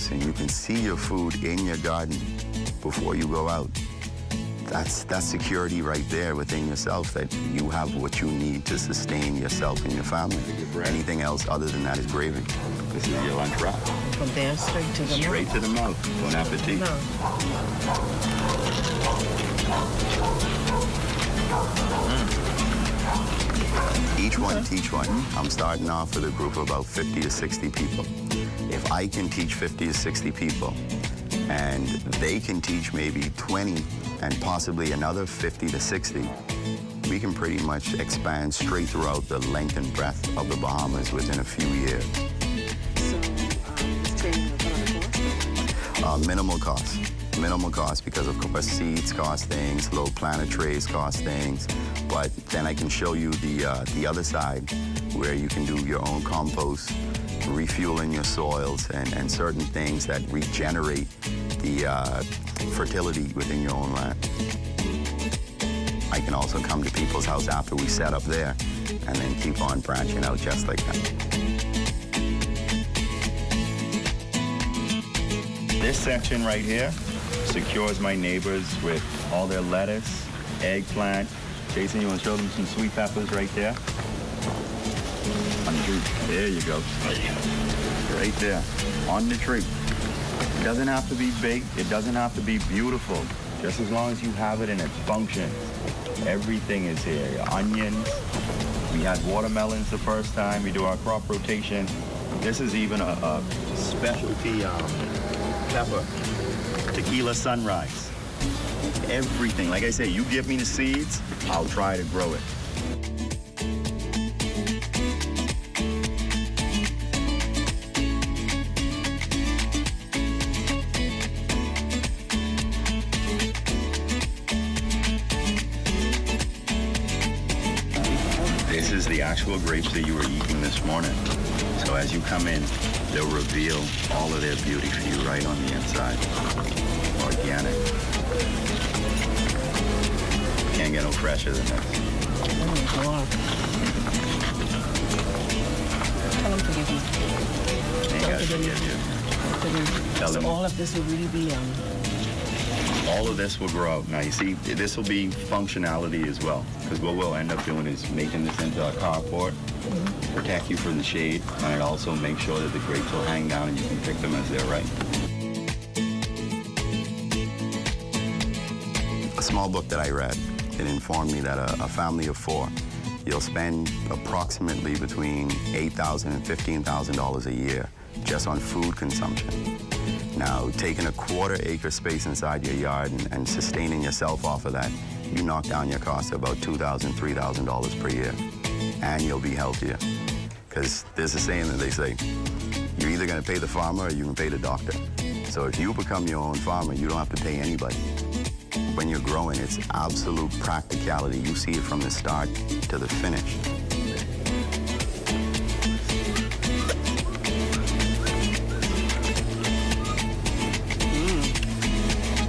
facing. You can see your food in your garden before you go out. That's security right there within yourself, that you have what you need to sustain yourself and your family. Anything else other than that is gravy. This is your lunch wrap. From there straight to the mouth. Straight to the mouth. Bon appetit. No. Each one teach one. I'm starting off with a group of about 50 to 60 people. If I can teach 50 to 60 people, and they can teach maybe 20 and possibly another 50 to 60, we can pretty much expand straight throughout the length and breadth of the Bahamas within a few years. So, is training without a cost? Minimal cost. Minimal cost because, of course, seeds cost things, low planet trays cost things, but then I can show you the other side where you can do your own compost, refueling your soils, and certain things that regenerate the fertility within your own land. I can also come to people's house after we set up there and then keep on branching out just like that. This section right here secures my neighbors with all their lettuce, eggplant. Jason, you want to show them some sweet peppers right there? On the tree. There you go. Right there, on the tree. It doesn't have to be big. It doesn't have to be beautiful. Just as long as you have it and it functions. Everything is here. Your onions. We had watermelons the first time. We do our crop rotation. This is even a specialty pepper. Tequila Sunrise. Everything. Like I say, you give me the seeds, I'll try to grow it. This is the actual grapes that you were eating this morning. So as you come in, they'll reveal all of their beauty for you right on the inside. Organic. Can't get no fresher than this. Oh, wow. Tell them to give you. Ain't got to give you. Tell them. So all of this will really be all of this will grow out. Now you see, this will be functionality as well, because what we'll end up doing is making this into a carport, protect you from the shade, and it also makes sure that the grapes will hang down and you can pick them as they're ripe. A small book that I read, it informed me that a family of 4, you'll spend approximately between $8,000 and $15,000 a year just on food consumption. Now, taking a quarter-acre space inside your yard and sustaining yourself off of that, you knock down your cost to about $2,000, $3,000 per year, and you'll be healthier. Because there's a saying that they say, you're either going to pay the farmer or you can pay the doctor. So if you become your own farmer, you don't have to pay anybody. When you're growing, it's absolute practicality. You see it from the start to the finish.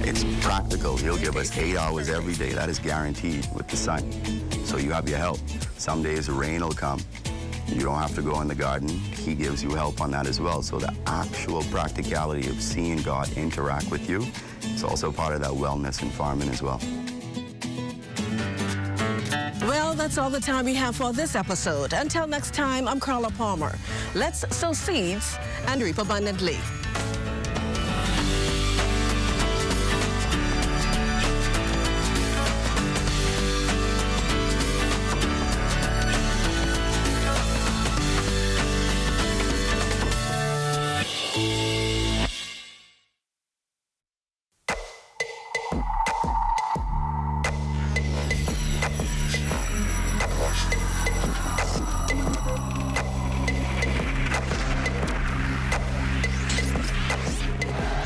It's practical. He'll give us 8 hours every day. That is guaranteed with the sun. So you have your help. Some days the rain will come. You don't have to go in the garden. He gives you help on that as well. So the actual practicality of seeing God interact with you is also part of that wellness in farming as well. Well, that's all the time we have for this episode. Until next time, I'm Carla Palmer. Let's sow seeds and reap abundantly.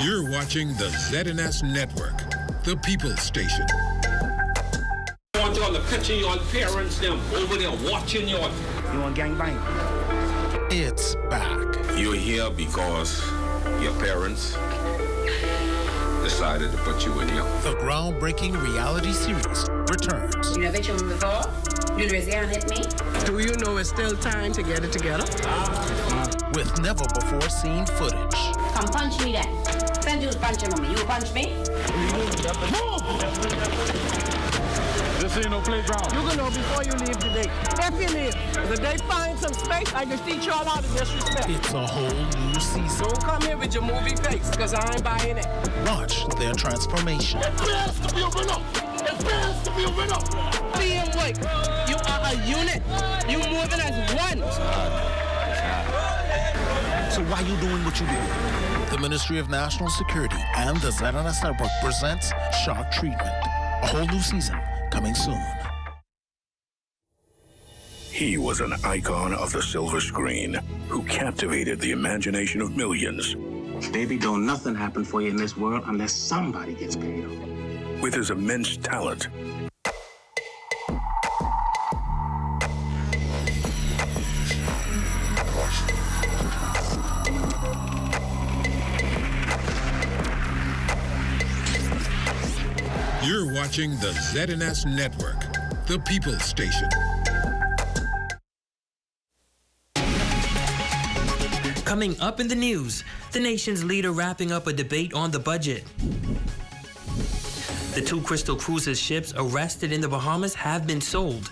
You're watching the ZNS Network, the People's Station. I want y'all to picture your parents, them over there watching y'all. You want gangbang? It's back. You're here because your parents decided to put you in here. The groundbreaking reality series returns. You never met me before? You raise your hand at me? Do you know it's still time to get it together? With never before seen footage. Come punch me then. Send you to punch him, mommy. You punch me? This ain't no playground. You're gonna know before you leave today. If you leave, if they find some space, I can teach you all how to disrespect. It's a whole new season. Don't come here with your movie face, because I ain't buying it. Watch their transformation. It has to be a winner. It has to be a winner. Teamwork. You are a unit. You moving as one. So why you doing what you do? The Ministry of National Security and the ZNS Network presents Shark Treatment. A whole new season coming soon. He was an icon of the silver screen who captivated the imagination of millions. Baby, don't nothing happen for you in this world unless somebody gets paid off. With his immense talent, You're watching the ZNS Network, the People's Station. Coming up in the news, the nation's leader wrapping up a debate on the budget. The 2 Crystal Cruises ships arrested in the Bahamas have been sold.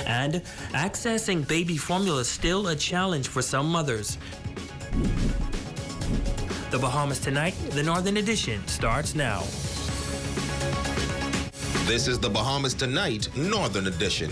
And accessing baby formula still a challenge for some mothers. The Bahamas Tonight, the Northern Edition, starts now. This is the Bahamas Tonight, Northern Edition.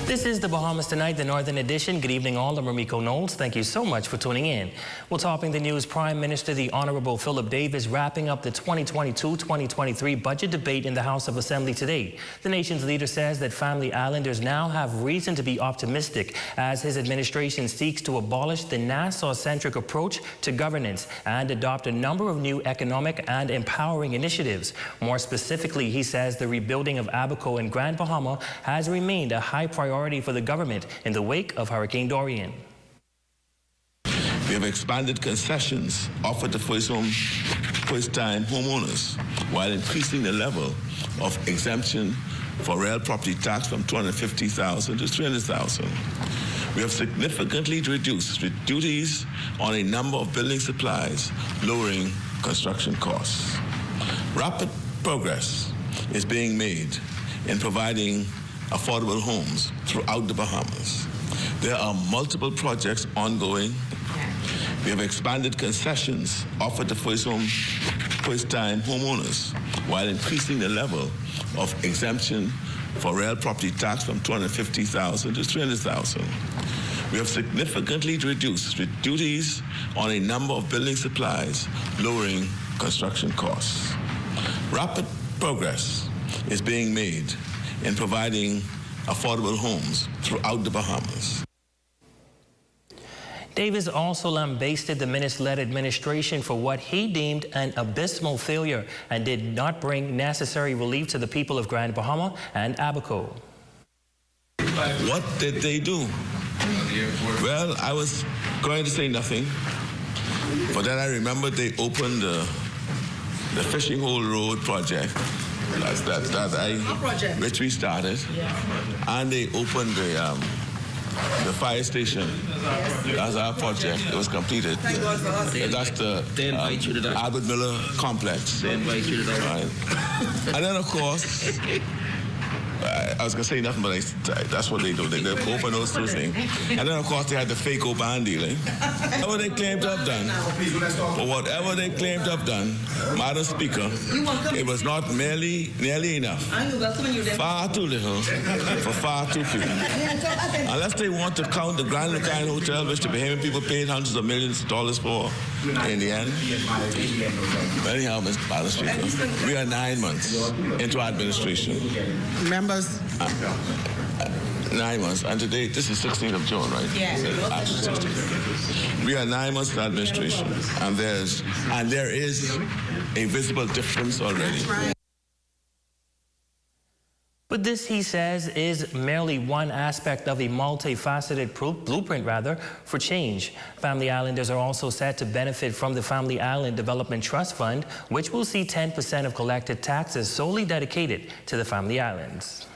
This is the Bahamas Tonight, the Northern Edition. Good evening all, I'm Ramiko Knowles. Thank you so much for tuning in. Well, topping the news, Prime Minister the Honorable Philip Davis wrapping up the 2022-2023 budget debate in the House of Assembly today. The nation's leader says that Family Islanders now have reason to be optimistic as his administration seeks to abolish the Nassau-centric approach to governance and adopt a number of new economic and empowering initiatives. More specifically, he says the rebuilding of Abaco in Grand Bahama has remained a high priority for the government in the wake of Hurricane Dorian. We have expanded concessions offered to first-time homeowners while increasing the level of exemption for real property tax from $250,000 to $300,000. We have significantly reduced duties on a number of building supplies, lowering construction costs. Rapid progress is being made in providing affordable homes throughout the Bahamas. There are multiple projects ongoing. We have expanded concessions offered to first-time homeowners while increasing the level of exemption for real property tax from $250,000 to $300,000. We have significantly reduced duties on a number of building supplies, lowering construction costs. Rapid progress is being made in providing affordable homes throughout the Bahamas. Davis also lambasted the minister-led administration for what he deemed an abysmal failure and did not bring necessary relief to the people of Grand Bahama and Abaco. What did they do? Well, I was going to say nothing, but then I remembered they opened the Fishing Hole Road project. Which we started, and they opened the fire station. That's our project. It was completed. That's the Albert Miller complex. They invite you to that. Right. And then, of course, I was going to say nothing, but that's what they do. They open those two things. And then, of course, they had the fake band dealing. Whatever they claimed to have done, or whatever they claimed to have done, Madam Speaker, it was not nearly enough. Far too little for far too few. Unless they want to count the Grand Lucane Hotel, which the Bahamian people paid hundreds of millions of dollars for in the end. Anyhow, Madam Speaker, we are 9 months into our administration. Members? 9 months, and today, this is 16th of June, right? Yes. We are 9 months in administration, and there is a visible difference already. But this, he says, is merely one aspect of a multifaceted blueprint, for change. Family Islanders are also set to benefit from the Family Island Development Trust Fund, which will see 10% of collected taxes solely dedicated to the Family Islands.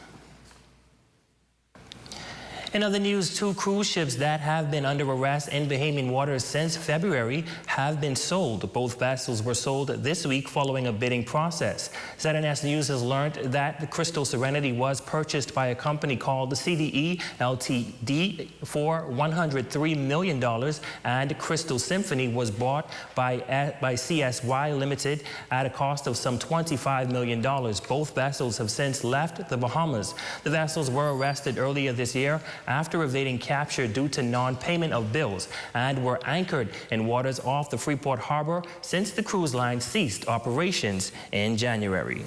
In other news, 2 cruise ships that have been under arrest in Bahamian waters since February have been sold. Both vessels were sold this week following a bidding process. ZNS News has learned that the Crystal Serenity was purchased by a company called the CDE Ltd for $103 million, and Crystal Symphony was bought by CSY Limited at a cost of some $25 million. Both vessels have since left the Bahamas. The vessels were arrested earlier this year after evading capture due to non-payment of bills and were anchored in waters off the Freeport Harbor since the cruise line ceased operations in January.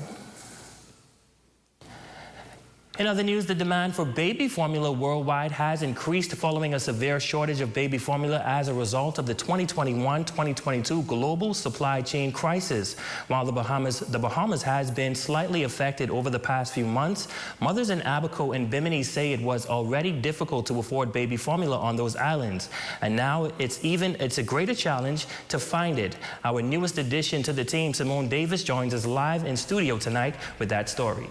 In other news, the demand for baby formula worldwide has increased following a severe shortage of baby formula as a result of the 2021-2022 global supply chain crisis. While the Bahamas has been slightly affected over the past few months, mothers in Abaco and Bimini say it was already difficult to afford baby formula on those islands. And now it's a greater challenge to find it. Our newest addition to the team, Simone Davis, joins us live in studio tonight with that story.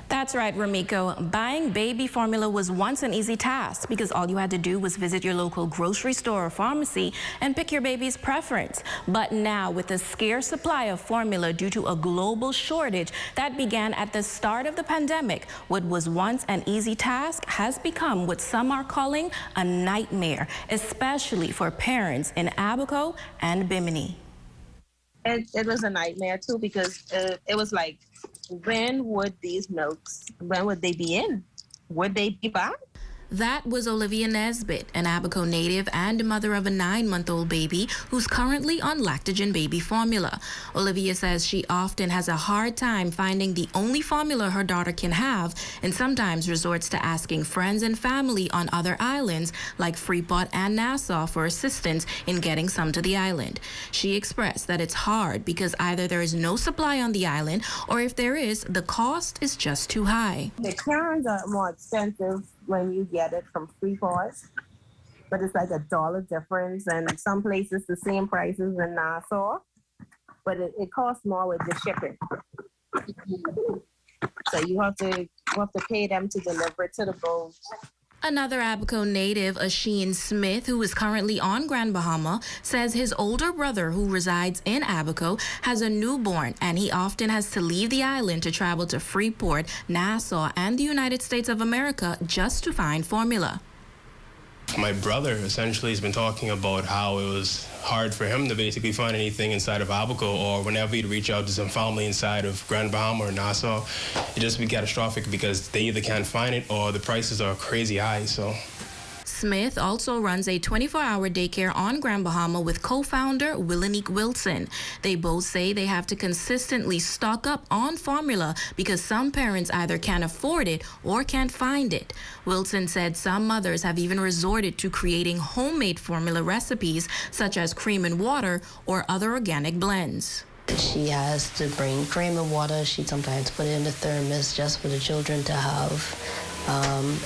That's right, Ramiko. Buying baby formula was once an easy task because all you had to do was visit your local grocery store or pharmacy and pick your baby's preference. But now, with a scarce supply of formula due to a global shortage that began at the start of the pandemic, what was once an easy task has become what some are calling a nightmare, especially for parents in Abaco and Bimini. It was a nightmare too because it was like, when would these milks, when would they be in? Would they be back? That was Olivia Nesbitt, an Abaco native and mother of a 9-month-old baby who's currently on Lactogen baby formula. Olivia says she often has a hard time finding the only formula her daughter can have and sometimes resorts to asking friends and family on other islands like Freeport and Nassau for assistance in getting some to the island. She expressed that it's hard because either there is no supply on the island or if there is, the cost is just too high. The cans are more expensive when you get it from Freeport, but it's like $1 difference, and some places the same prices in Nassau, but it costs more with the shipping. So you have to pay them to deliver it to the boat. Another Abaco native, Asheen Smith, who is currently on Grand Bahama, says his older brother, who resides in Abaco, has a newborn, and he often has to leave the island to travel to Freeport, Nassau, and the United States of America just to find formula. My brother essentially has been talking about how it was hard for him to basically find anything inside of Abaco, or whenever he'd reach out to some family inside of Grand Bahama or Nassau, it just be catastrophic because they either can't find it or the prices are crazy high. So Smith also runs a 24-hour daycare on Grand Bahama with co-founder Willanique Wilson. They both say they have to consistently stock up on formula because some parents either can't afford it or can't find it. Wilson said some mothers have even resorted to creating homemade formula recipes such as cream and water or other organic blends. She has to bring cream and water. She sometimes put it in the thermos just for the children to have.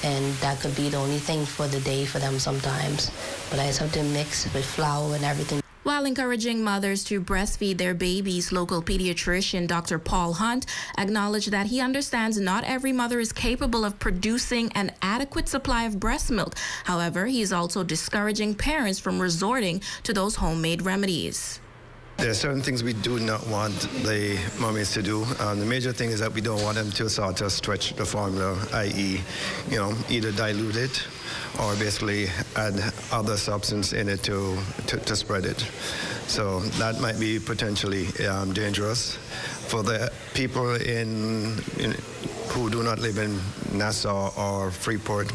And that could be the only thing for the day for them sometimes. But I just have to mix with flour and everything. While encouraging mothers to breastfeed their babies, local pediatrician Dr. Paul Hunt acknowledged that he understands not every mother is capable of producing an adequate supply of breast milk. However, he is also discouraging parents from resorting to those homemade remedies. There are certain things we do not want the mummies to do. The major thing is that we don't want them to sort of stretch the formula, i.e., either dilute it or basically add other substance in it to spread it. So that might be potentially dangerous. For the people who do not live in Nassau or Freeport,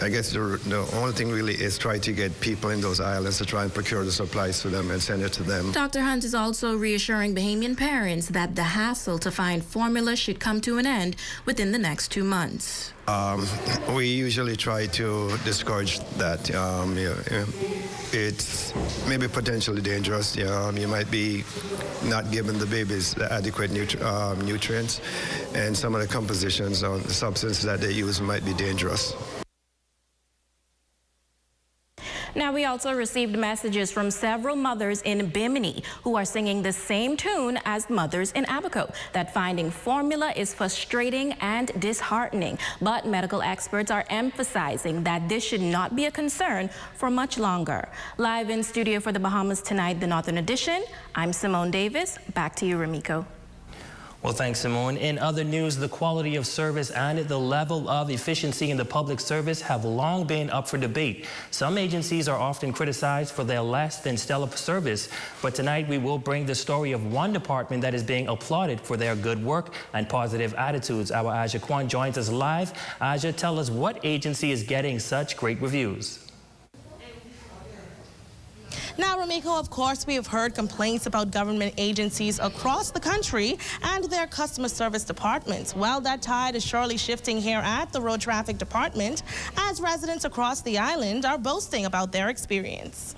I guess the only thing really is try to get people in those islands to try and procure the supplies for them and send it to them. Dr. Hunt is also reassuring Bahamian parents that the hassle to find formula should come to an end within the next 2 months. We usually try to discourage that. It's maybe potentially dangerous. You might be not giving the babies the adequate nutrients, and some of the compositions or the substances that they use might be dangerous. Now, we also received messages from several mothers in Bimini who are singing the same tune as mothers in Abaco, that finding formula is frustrating and disheartening. But medical experts are emphasizing that this should not be a concern for much longer. Live in studio for the Bahamas Tonight, the Northern Edition, I'm Simone Davis. Back to you, Ramiko. Well, thanks, Simone. In other news, the quality of service and the level of efficiency in the public service have long been up for debate. Some agencies are often criticized for their less than stellar service, but tonight we will bring the story of one department that is being applauded for their good work and positive attitudes. Our Aja Kwan joins us live. Aja, tell us what agency is getting such great reviews. Now, Ramiko, of course, we have heard complaints about government agencies across the country and their customer service departments. Well, that tide is surely shifting here at the Road Traffic Department, as residents across the island are boasting about their experience.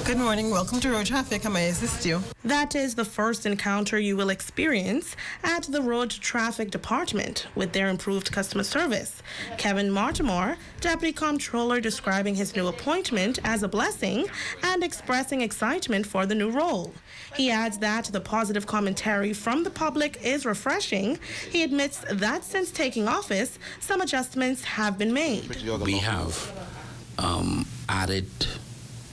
Good morning. Welcome to Road Traffic. How may I assist you? That is the first encounter you will experience at the Road Traffic Department with their improved customer service. Kevin Martimore, Deputy Comptroller, describing his new appointment as a blessing and expressing excitement for the new role. He adds that the positive commentary from the public is refreshing. He admits that since taking office, some adjustments have been made. We have added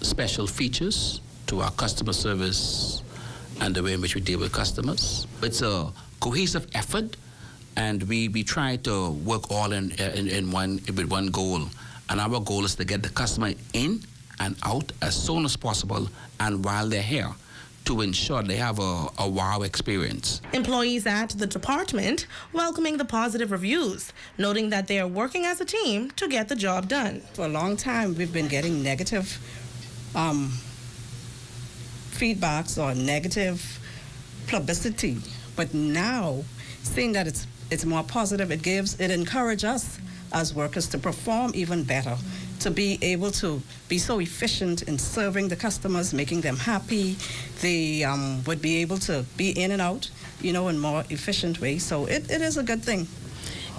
special features to our customer service and the way in which we deal with customers. It's a cohesive effort, and we try to work all with one goal. And our goal is to get the customer in and out as soon as possible, and while they're here, to ensure they have a wow experience. Employees at the department welcoming the positive reviews, noting that they are working as a team to get the job done. For a long time, we've been getting negative feedbacks or negative publicity, but now seeing that it's more positive, it encourages us as workers to perform even better, to be able to be so efficient in serving the customers, making them happy. They would be able to be in and out, in more efficient way. So it is a good thing.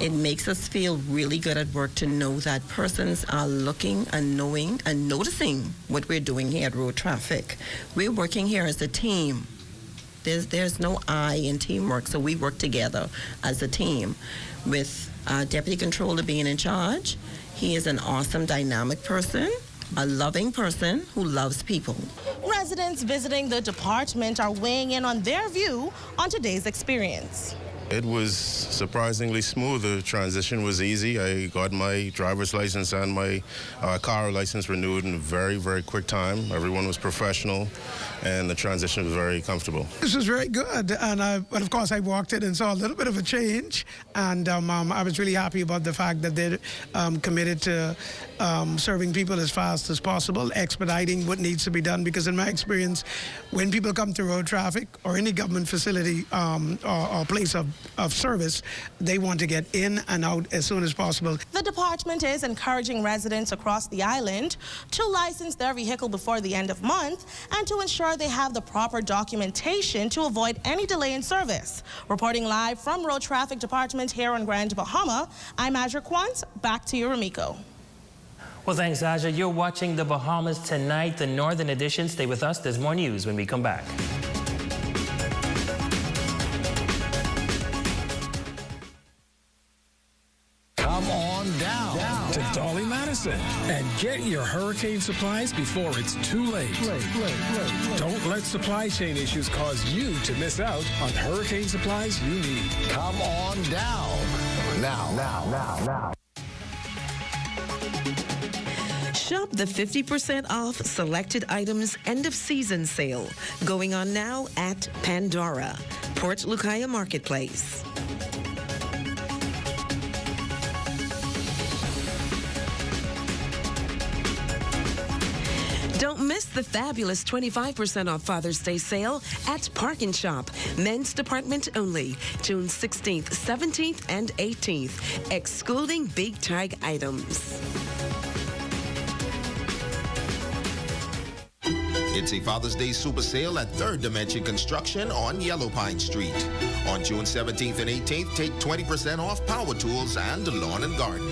It makes us feel really good at work to know that persons are looking and knowing and noticing what we're doing here at Road Traffic. We're working here as a team. There's no I in teamwork, so we work together as a team with Deputy Controller being in charge. He is an awesome, dynamic person, a loving person who loves people. Residents visiting the department are weighing in on their view on today's experience. It was surprisingly smooth. The transition was easy. I got my driver's license and my car license renewed in a very, very quick time. Everyone was professional, and the transition was very comfortable. This was very good, and but of course I walked in and saw a little bit of a change, and I was really happy about the fact that they're committed to serving people as fast as possible, expediting what needs to be done, because in my experience, when people come to road traffic or any government facility or place of service, they want to get in and out as soon as possible. The department is encouraging residents across the island to license their vehicle before the end of month and to ensure they have the proper documentation to avoid any delay in service. Reporting live from Road Traffic Department here in Grand Bahama, I'm Aja Quant. Back to you, Ramiko. Well, thanks, Aja. You're watching the Bahamas Tonight, the Northern Edition. Stay with us. There's more news when we come back. Come on down to Dolly Madison and get your hurricane supplies before it's too late. Don't let supply chain issues cause you to miss out on hurricane supplies you need. Come on down now. Shop the 50% off selected items end of season sale going on now at Pandora, Port Lucaya Marketplace. Don't miss the fabulous 25% off Father's Day sale at Park & Shop. Men's department only. June 16th, 17th, and 18th. Excluding big tag items. It's a Father's Day super sale at Third Dimension Construction on Yellow Pine Street. On June 17th and 18th, take 20% off power tools and lawn and garden.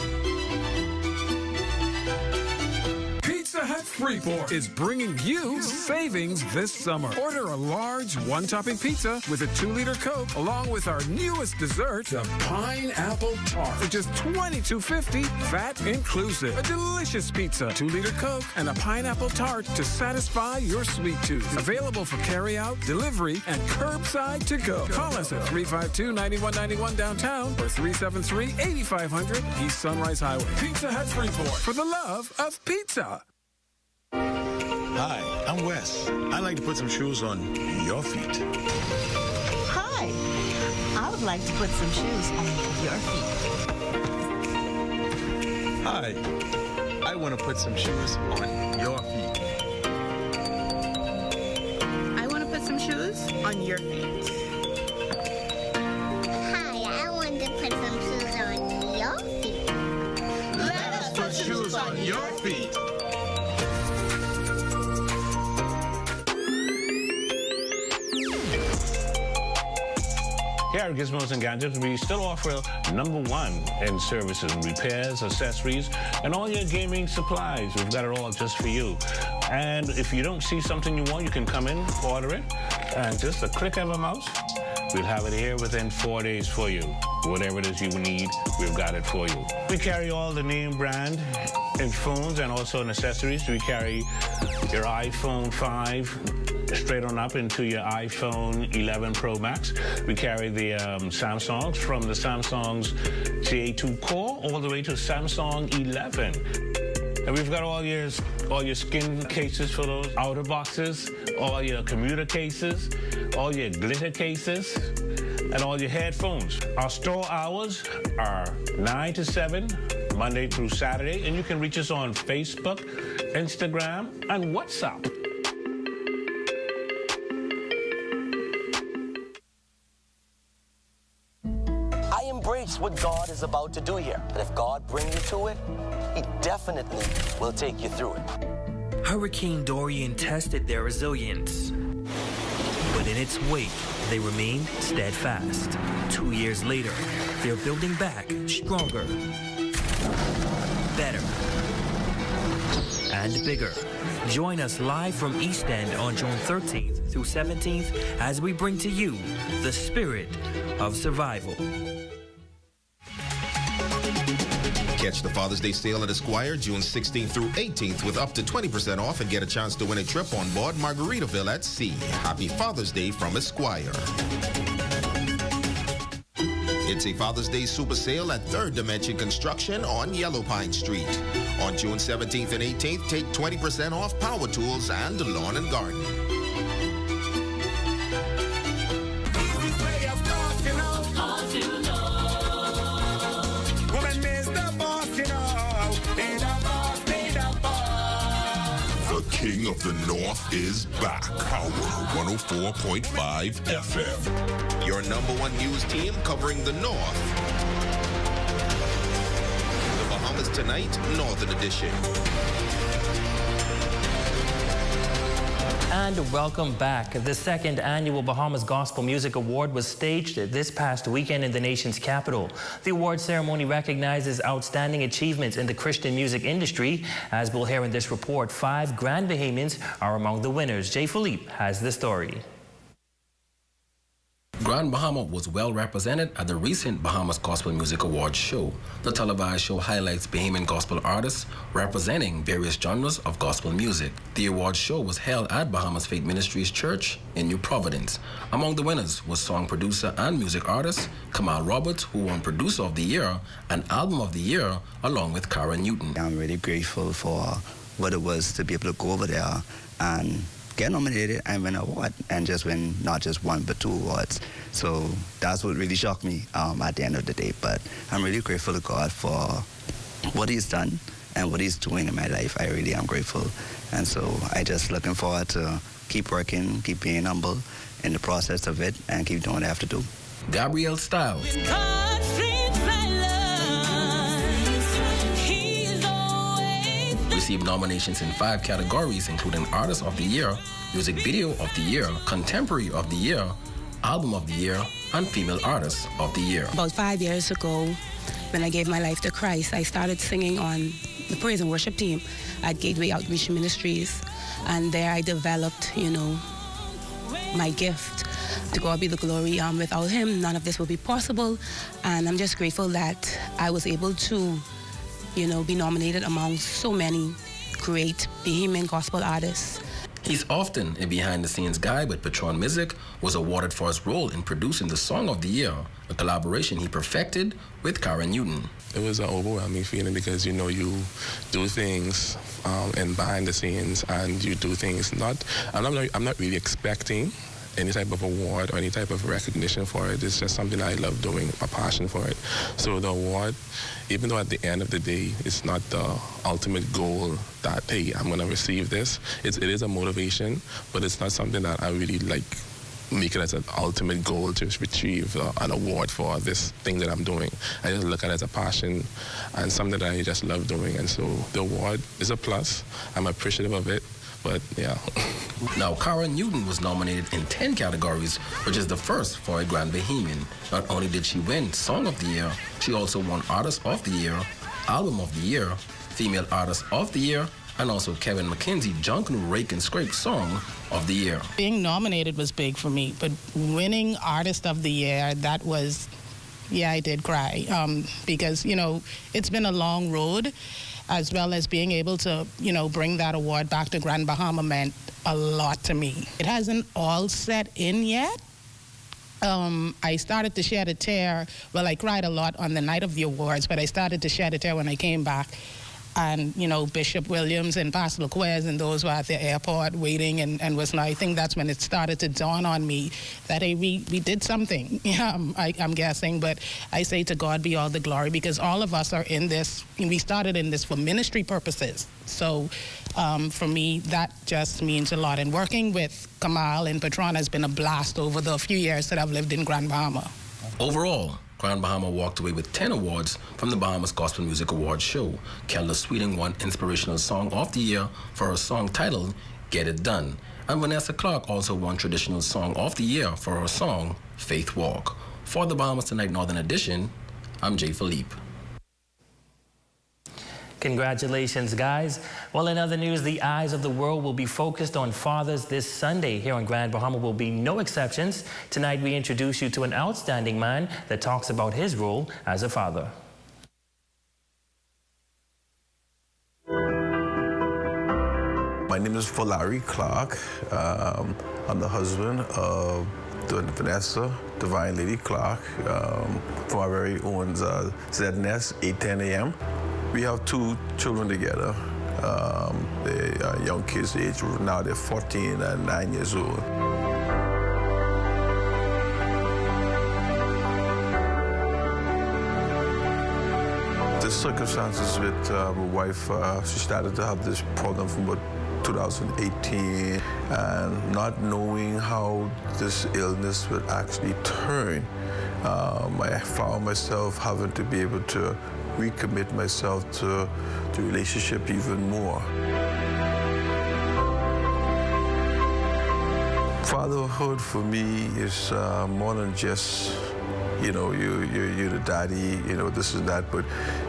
Pizza Hut Freeport is bringing you savings this summer. Order a large one-topping pizza with a 2-liter Coke, along with our newest dessert, the pineapple tart, for just $22.50, VAT inclusive. A delicious pizza, 2-liter Coke, and a pineapple tart to satisfy your sweet tooth. Available for carry-out, delivery, and curbside to go. Call us at 352-9191 downtown or 373-8500 East Sunrise Highway. Pizza Hut Freeport, for the love of pizza. Hi, I'm Wes. I'd like to put some shoes on your feet. Hi, I would like to put some shoes on your feet. Hi, I want to put some shoes on your feet. I want to put some shoes on your feet. Hi, I want to put some shoes on your feet. Let us put shoes on your feet. Here at Gizmos and Gadgets, we still offer #1 in services, repairs, accessories, and all your gaming supplies. We've got it all just for you. And if you don't see something you want, you can come in, order it, and just a click of a mouse, we'll have it here within 4 days for you. Whatever it is you need, we've got it for you. We carry all the name brand in phones and also in accessories. We carry your iPhone 5 straight on up into your iPhone 11 Pro Max. We carry the Samsungs, from the Samsung's J2 Core all the way to Samsung 11. And we've got all your skin cases for those outer boxes, all your commuter cases, all your glitter cases, and all your headphones. Our store hours are 9 to 7, Monday through Saturday, and you can reach us on Facebook, Instagram, and WhatsApp. I embrace what God is about to do here. But if God brings you to it, He definitely will take you through it. Hurricane Dorian tested their resilience, but in its wake, they remained steadfast. 2 years later, they're building back stronger, better, and bigger. Join us live from East End on June 13th through 17th as we bring to you the spirit of survival. Catch the Father's Day sale at Esquire June 16th through 18th with up to 20% off and get a chance to win a trip on board Margaritaville at sea. Happy Father's Day from Esquire. It's a Father's Day super sale at Third Dimension Construction on Yellow Pine Street. On June 17th and 18th, take 20% off power tools and lawn and garden. King of the North is back. Power 104.5 FM. Your #1 news team covering the North. The Bahamas Tonight, Northern Edition. And welcome back. The second annual Bahamas Gospel Music Award was staged this past weekend in the nation's capital. The award ceremony recognizes outstanding achievements in the Christian music industry. As we'll hear in this report, 5 Grand Bahamians are among the winners. Jay Philippe has the story. Grand Bahama was well represented at the recent Bahamas Gospel Music Awards show. The televised show highlights Bahamian gospel artists representing various genres of gospel music. The awards show was held at Bahamas Faith Ministries Church in New Providence. Among the winners was song producer and music artist Kamal Roberts, who won Producer of the Year and Album of the Year, along with Karen Newton. I'm really grateful for what it was to be able to go over there and get nominated and win an award, and just win not just 1 but 2 awards. So that's what really shocked me at the end of the day. But I'm really grateful to God for what He's done and what he's doing in my life. I really am grateful. And so I just looking forward to keep working, keep being humble in the process of it, and keep doing what I have to do. Gabrielle Styles received nominations in 5 categories, including Artist of the Year, Music Video of the Year, Contemporary of the Year, Album of the Year, and Female Artist of the Year. About 5 years ago, when I gave my life to Christ, I started singing on the praise and worship team at Gateway Outreach Ministries, and there I developed, my gift. To God be the glory. Without him, none of this would be possible, and I'm just grateful that I was able to, be nominated among so many great Bahamian gospel artists. He's often a behind-the-scenes guy, but Patron Music was awarded for his role in producing the Song of the Year, a collaboration he perfected with Karen Newton. It was an overwhelming feeling because, you do things and behind the scenes, and you do things I'm not really expecting any type of award or any type of recognition for it. It's just something I love doing, a passion for it. So the award, even though at the end of the day, it's not the ultimate goal that, hey, I'm going to receive this. It is a motivation, but it's not something that I really make it as an ultimate goal to retrieve an award for this thing that I'm doing. I just look at it as a passion and something that I just love doing. And so the award is a plus. I'm appreciative of it. But yeah. Now, Karen Newton was nominated in 10 categories, which is the first for a Grand Bahamian. Not only did she win Song of the Year, she also won Artist of the Year, Album of the Year, Female Artist of the Year, and also Kevin McKenzie Junkanoo Rake and Scrape Song of the Year. Being nominated was big for me, but winning Artist of the Year, that was, I did cry. Because, it's been a long road, as well as being able to, bring that award back to Grand Bahama meant a lot to me. It hasn't all set in yet. I started to shed a tear. Well, I cried a lot on the night of the awards, but I started to shed a tear when I came back. And, Bishop Williams and Pastor Laquez and those were at the airport waiting and was I think that's when it started to dawn on me that, hey, we did something. I'm guessing, but I say to God be all the glory because all of us are in this, we started in this for ministry purposes. So for me, that just means a lot. And working with Kamal and Patron has been a blast over the few years that I've lived in Grand Bahama. Overall, Grand Bahama walked away with 10 awards from the Bahamas Gospel Music Awards show. Kelda Sweeting won Inspirational Song of the Year for her song titled Get It Done. And Vanessa Clark also won Traditional Song of the Year for her song Faith Walk. For the Bahamas Tonight Northern Edition, I'm Jay Philippe. Congratulations, guys. Well, in other news, the eyes of the world will be focused on fathers this Sunday. Here on Grand Bahama will be no exceptions. Tonight, we introduce you to an outstanding man that talks about his role as a father. My name is Valari Clark. I'm the husband of Vanessa, Divine Lady Clark, from our very own ZNS, 8:10 a.m. We have 2 children together. They are young kids age. Now they're 14 and 9 years old. The circumstances with my wife, she started to have this problem from about 2018, and not knowing how this illness would actually turn, I found myself having to be able to recommit myself to the relationship even more. Fatherhood for me is more than just, you're the daddy, this and that, but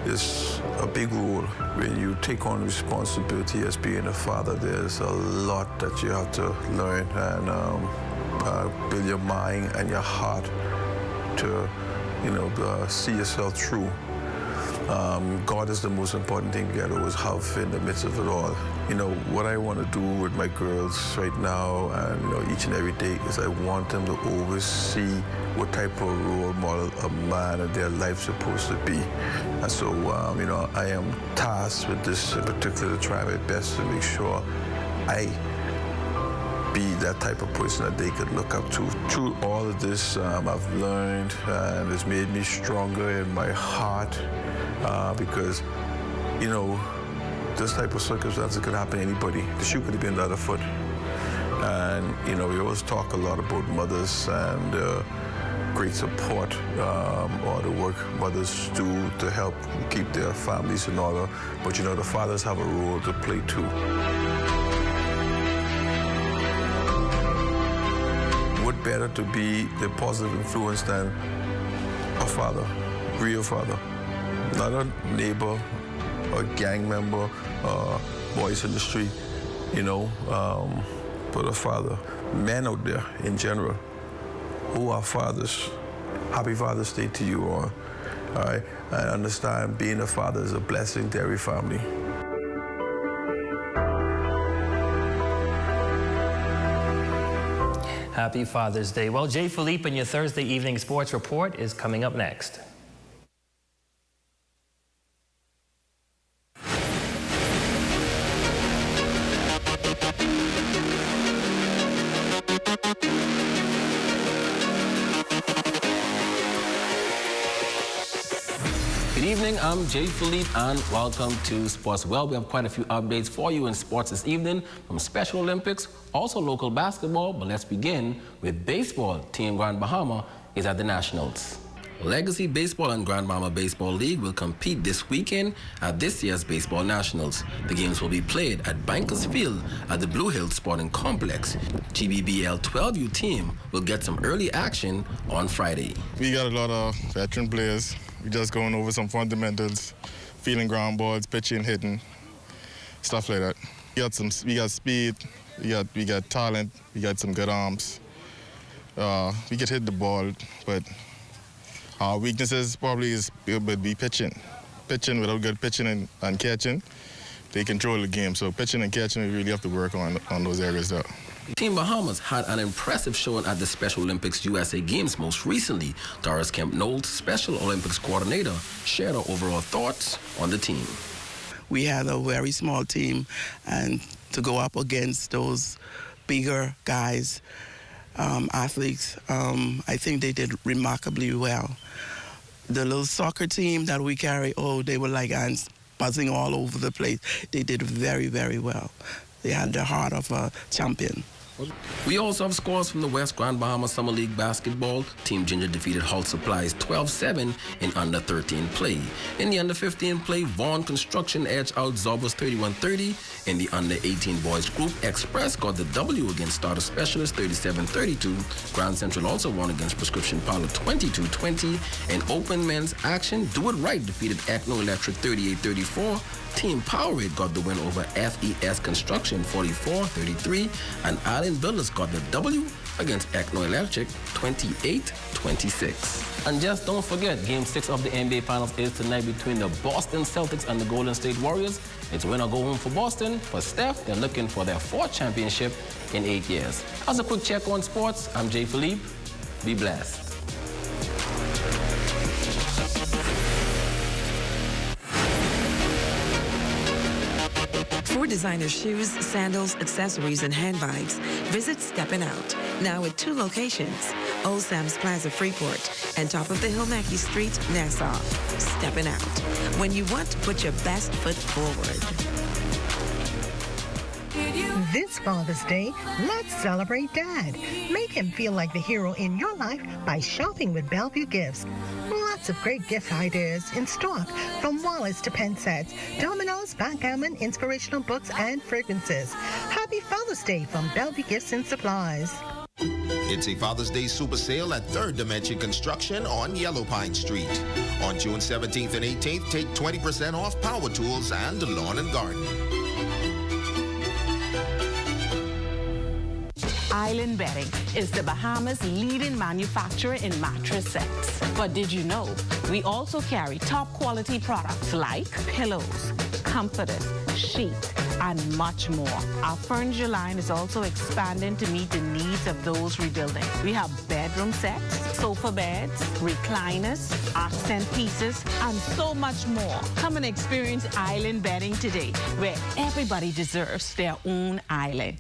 it's a big role. When you take on responsibility as being a father, there's a lot that you have to learn and build your mind and your heart to, see yourself through. God is the most important thing you gotta always have in the midst of it all. What I want to do with my girls right now and, each and every day is I want them to always see what type of role model a man in their life is supposed to be. And so, I am tasked with this in particular to try my best to make sure I be that type of person that they could look up to. Through all of this, I've learned and it's made me stronger in my heart because, this type of circumstance could happen to anybody. The shoe could have been the other foot. And, you know, we always talk a lot about mothers and great support or the work mothers do to help keep their families in order. But, you know, the fathers have a role to play too. What better to be the positive influence than a father, real father, not a neighbor, a gang member, boys in the street, you know, but a father. Men out there in general who are fathers, happy Father's Day to you all. All right, I understand being a father is a blessing to every family. Happy Father's Day. Well, Jay Philippe and your Thursday evening sports report is coming up next. Good evening, I'm Jay Philippe and welcome to Sports. Well, we have quite a few updates for you in sports this evening from Special Olympics, also local basketball, but let's begin with baseball. Team Grand Bahama is at the Nationals. Legacy Baseball and Grand Bahama Baseball League will compete this weekend at this year's Baseball Nationals. The games will be played at Bankers Field at the Blue Hills Sporting Complex. GBBL 12U team will get some early action on Friday. We got a lot of veteran players. We're just going over some fundamentals, feeling ground balls, pitching, hitting, stuff like that. We got speed, we got talent, we got some good arms. We could hit the ball, but our weaknesses probably would be pitching. Pitching without good pitching and catching, they control the game. So pitching and catching, we really have to work on those areas there. Team Bahamas had an impressive showing at the Special Olympics USA Games most recently. Doris Kemp-Knowles, Special Olympics coordinator, shared her overall thoughts on the team. We had a very small team, and to go up against those bigger guys, athletes, I think they did remarkably well. The little soccer team that we carry, they were like ants buzzing all over the place. They did very, very well. They had the heart of a champion. We also have scores from the West Grand Bahama Summer League basketball. Team Ginger defeated Hull Supplies 12-7 in under 13 play. In the under 15 play, Vaughan Construction edged out Zorbas 31-30. In the under 18 boys group, Express got the W against Starter Specialist 37-32. Grand Central also won against Prescription Parlor 22-20. In open men's action, Do It Right defeated Acno Electric 38-34. Team Powerade got the win over FES Construction 44-33, and Island Builders got the W against Acno Electric 28-26. And just don't forget, Game 6 of the NBA Finals is tonight between the Boston Celtics and the Golden State Warriors. It's win or go home for Boston. For Steph, they're looking for their 4th championship in 8 years. As a quick check on sports, I'm Jay Philippe. Be blessed. For designer shoes, sandals, accessories, and handbags, visit Steppin' Out. Now at 2 locations, Old Sam's Plaza, Freeport, and Top of the Hill, Mackey Street, Nassau. Steppin' Out. When you want to put your best foot forward. This Father's Day, let's celebrate Dad. Make him feel like the hero in your life by shopping with Bellevue Gifts. Lots of great gift ideas in stock, from wallets to pen sets, dominoes, backgammon, inspirational books, and fragrances. Happy Father's Day from Bellevue Gifts and Supplies. It's a Father's Day super sale at Third Dimension Construction on Yellow Pine Street. On June 17th and 18th, take 20% off power tools and lawn and garden. Island Bedding is the Bahamas' leading manufacturer in mattress sets. But did you know we also carry top quality products like pillows, comforters, sheets, and much more. Our furniture line is also expanding to meet the needs of those rebuilding. We have bedroom sets, sofa beds, recliners, accent pieces, and so much more. Come and experience Island Bedding today, where everybody deserves their own island.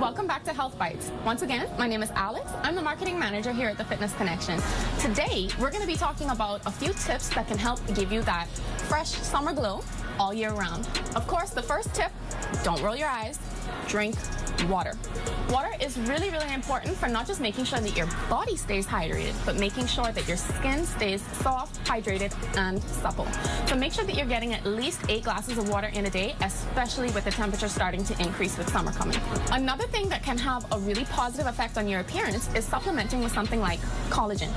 Welcome back to Health Bites. Once again, my name is Alex. I'm the marketing manager here at the Fitness Connection. Today, we're going to be talking about a few tips that can help give you that fresh summer glow all year round. Of course, the first tip, don't roll your eyes, drink water. Water is really, really important for not just making sure that your body stays hydrated, but making sure that your skin stays soft, hydrated, and supple. So make sure that you're getting at least 8 glasses of water in a day, especially with the temperature starting to increase with summer coming. Another thing that can have a really positive effect on your appearance is supplementing with something like collagen.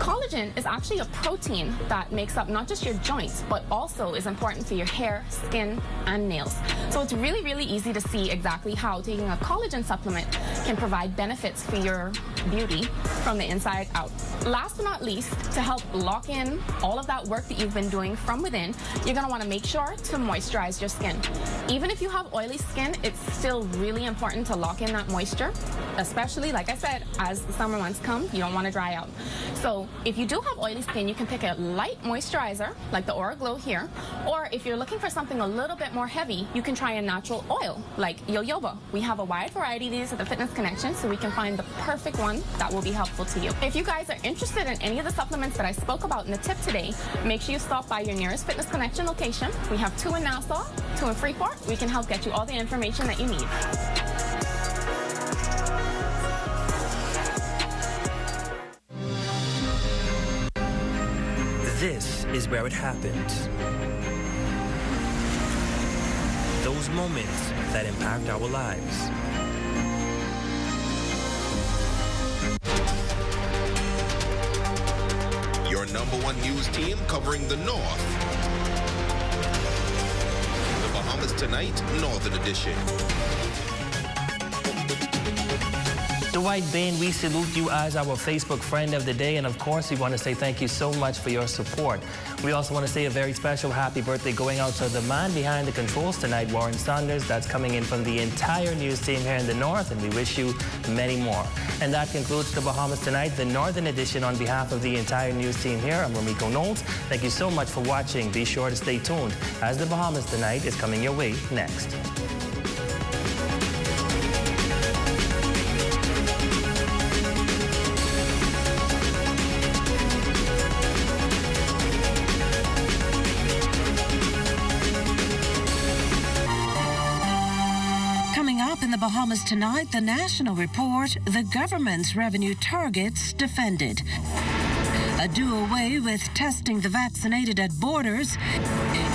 Collagen is actually a protein that makes up not just your joints, but also is important for your hair, skin, and nails. So it's really, really easy to see exactly how taking a collagen supplement can provide benefits for your beauty from the inside out. Last but not least, to help lock in all of that work that you've been doing from within, you're going to want to make sure to moisturize your skin. Even if you have oily skin, it's still really important to lock in that moisture, especially, like I said, as the summer months come, you don't want to dry out. So if you do have oily skin, you can pick a light moisturizer, like the Aura Glow here, or if you're looking for something a little bit more heavy, you can try a natural oil, like jojoba. We have a wide variety of these at the Fitness Connection, so we can find the perfect one that will be helpful to you. If you guys are interested in any of the supplements that I spoke about in the tip today, make sure you stop by your nearest Fitness Connection location. We have 2 in Nassau, 2 in Freeport. We can help get you all the information that you need. This is where it happens. Those moments that impact our lives. Your #1 news team covering the North. The Bahamas Tonight, Northern Edition. Dwight Bain, we salute you as our Facebook friend of the day, and of course we want to say thank you so much for your support. We also want to say a very special happy birthday going out to the man behind the controls tonight, Warren Saunders. That's coming in from the entire news team here in the North, and we wish you many more. And that concludes the Bahamas Tonight, the Northern Edition. On behalf of the entire news team here, I'm Romiko Knowles. Thank you so much for watching. Be sure to stay tuned as the Bahamas Tonight is coming your way next. In the Bahamas Tonight, the national report, the government's revenue targets defended. A do-away with testing the vaccinated at borders.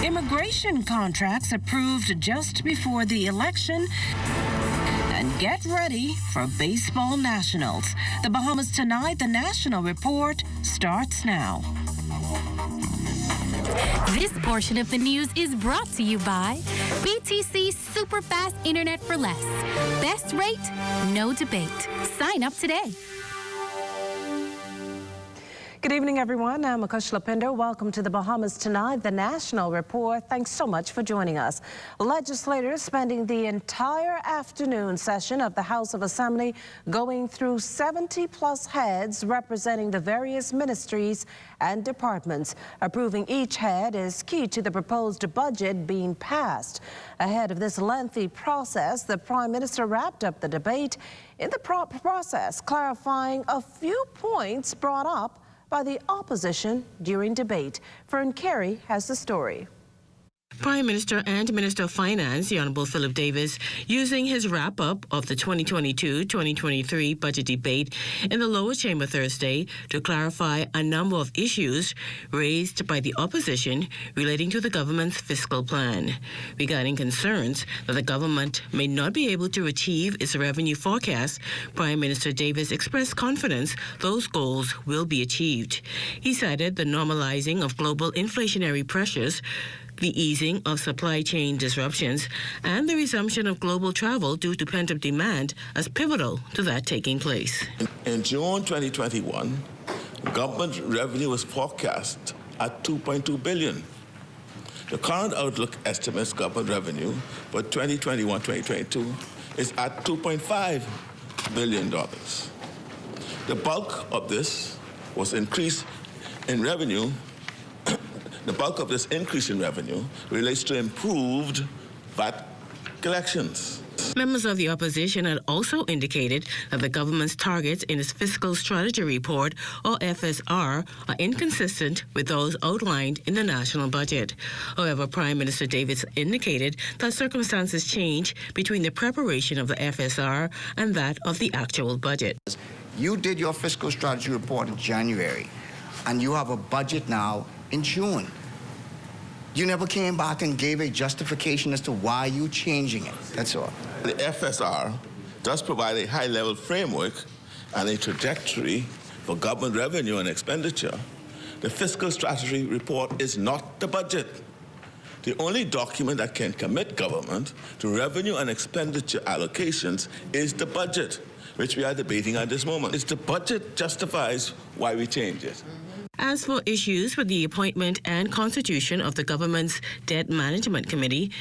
Immigration contracts approved just before the election. And get ready for baseball nationals. The Bahamas Tonight, the national report starts now. This portion of the news is brought to you by BTC Super Fast Internet for Less. Best rate, no debate. Sign up today. Good evening, everyone. I'm Akush Lapinder. Welcome to the Bahamas Tonight, the National Report. Thanks so much for joining us. Legislators spending the entire afternoon session of the House of Assembly going through 70-plus heads representing the various ministries and departments. Approving each head is key to the proposed budget being passed. Ahead of this lengthy process, the Prime Minister wrapped up the debate in the process, clarifying a few points brought up by the opposition during debate. Fern Carey has the story. Prime Minister and Minister of Finance, the Honourable Philip Davis, using his wrap-up of the 2022-2023 budget debate in the lower chamber Thursday to clarify a number of issues raised by the opposition relating to the government's fiscal plan. Regarding concerns that the government may not be able to achieve its revenue forecast, Prime Minister Davis expressed confidence those goals will be achieved. He cited the normalizing of global inflationary pressures, the easing of supply chain disruptions, and the resumption of global travel due to pent-up demand as pivotal to that taking place. In June 2021, government revenue was forecast at $2.2 billion. The current outlook estimates government revenue for 2021-2022 is at $2.5 billion. The bulk of this was increase in revenue. The bulk of this increase in revenue relates to improved VAT collections. Members of the opposition had also indicated that the government's targets in its Fiscal Strategy Report, or FSR, are inconsistent with those outlined in the national budget. However, Prime Minister Davis indicated that circumstances change between the preparation of the FSR and that of the actual budget. You did your Fiscal Strategy Report in January, and you have a budget now in June. You never came back and gave a justification as to why you're changing it. That's all. The FSR does provide a high-level framework and a trajectory for government revenue and expenditure. The Fiscal Strategy Report is not the budget. The only document that can commit government to revenue and expenditure allocations is the budget, which we are debating at this moment. It's the budget justifies why we change it. As for issues with the appointment and constitution of the government's Debt Management Committee,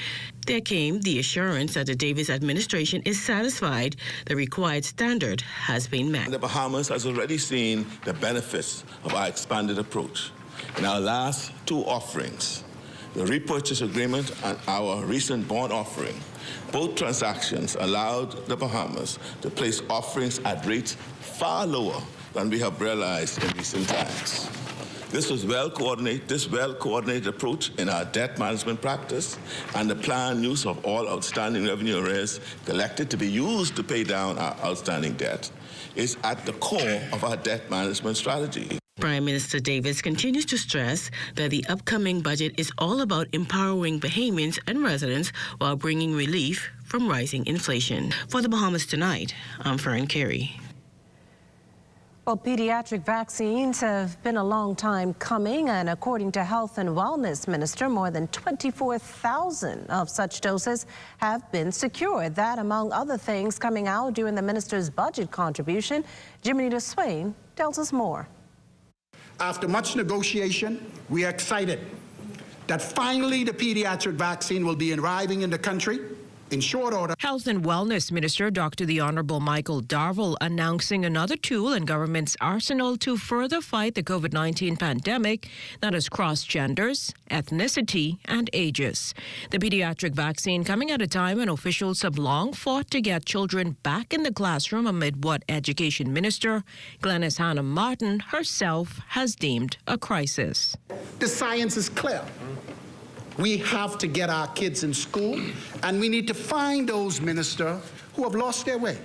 there came the assurance that the Davis administration is satisfied the required standard has been met. The Bahamas has already seen the benefits of our expanded approach. In our last two offerings, the repurchase agreement and our recent bond offering, both transactions allowed the Bahamas to place offerings at rates far lower than we have realized in recent times. This well-coordinated approach in our debt management practice and the planned use of all outstanding revenue arrears collected to be used to pay down our outstanding debt is at the core of our debt management strategy. Prime Minister Davis continues to stress that the upcoming budget is all about empowering Bahamians and residents while bringing relief from rising inflation. For the Bahamas Tonight, I'm Fern Carey. Well, pediatric vaccines have been a long time coming, and according to Health and Wellness Minister, more than 24,000 of such doses have been secured. That, among other things, coming out during the minister's budget contribution. Jimmy Swain tells us more. After much negotiation, we are excited that finally the pediatric vaccine will be arriving in the country in short order. Health and Wellness Minister Dr. the Honorable Michael Darville announcing another tool in government's arsenal to further fight the COVID-19 pandemic that has crossed genders, ethnicity, and ages. The pediatric vaccine coming at a time when officials have long fought to get children back in the classroom amid what Education Minister Glenys Hannah Martin herself has deemed a crisis. The science is clear. We have to get our kids in school, and we need to find those ministers who have lost their way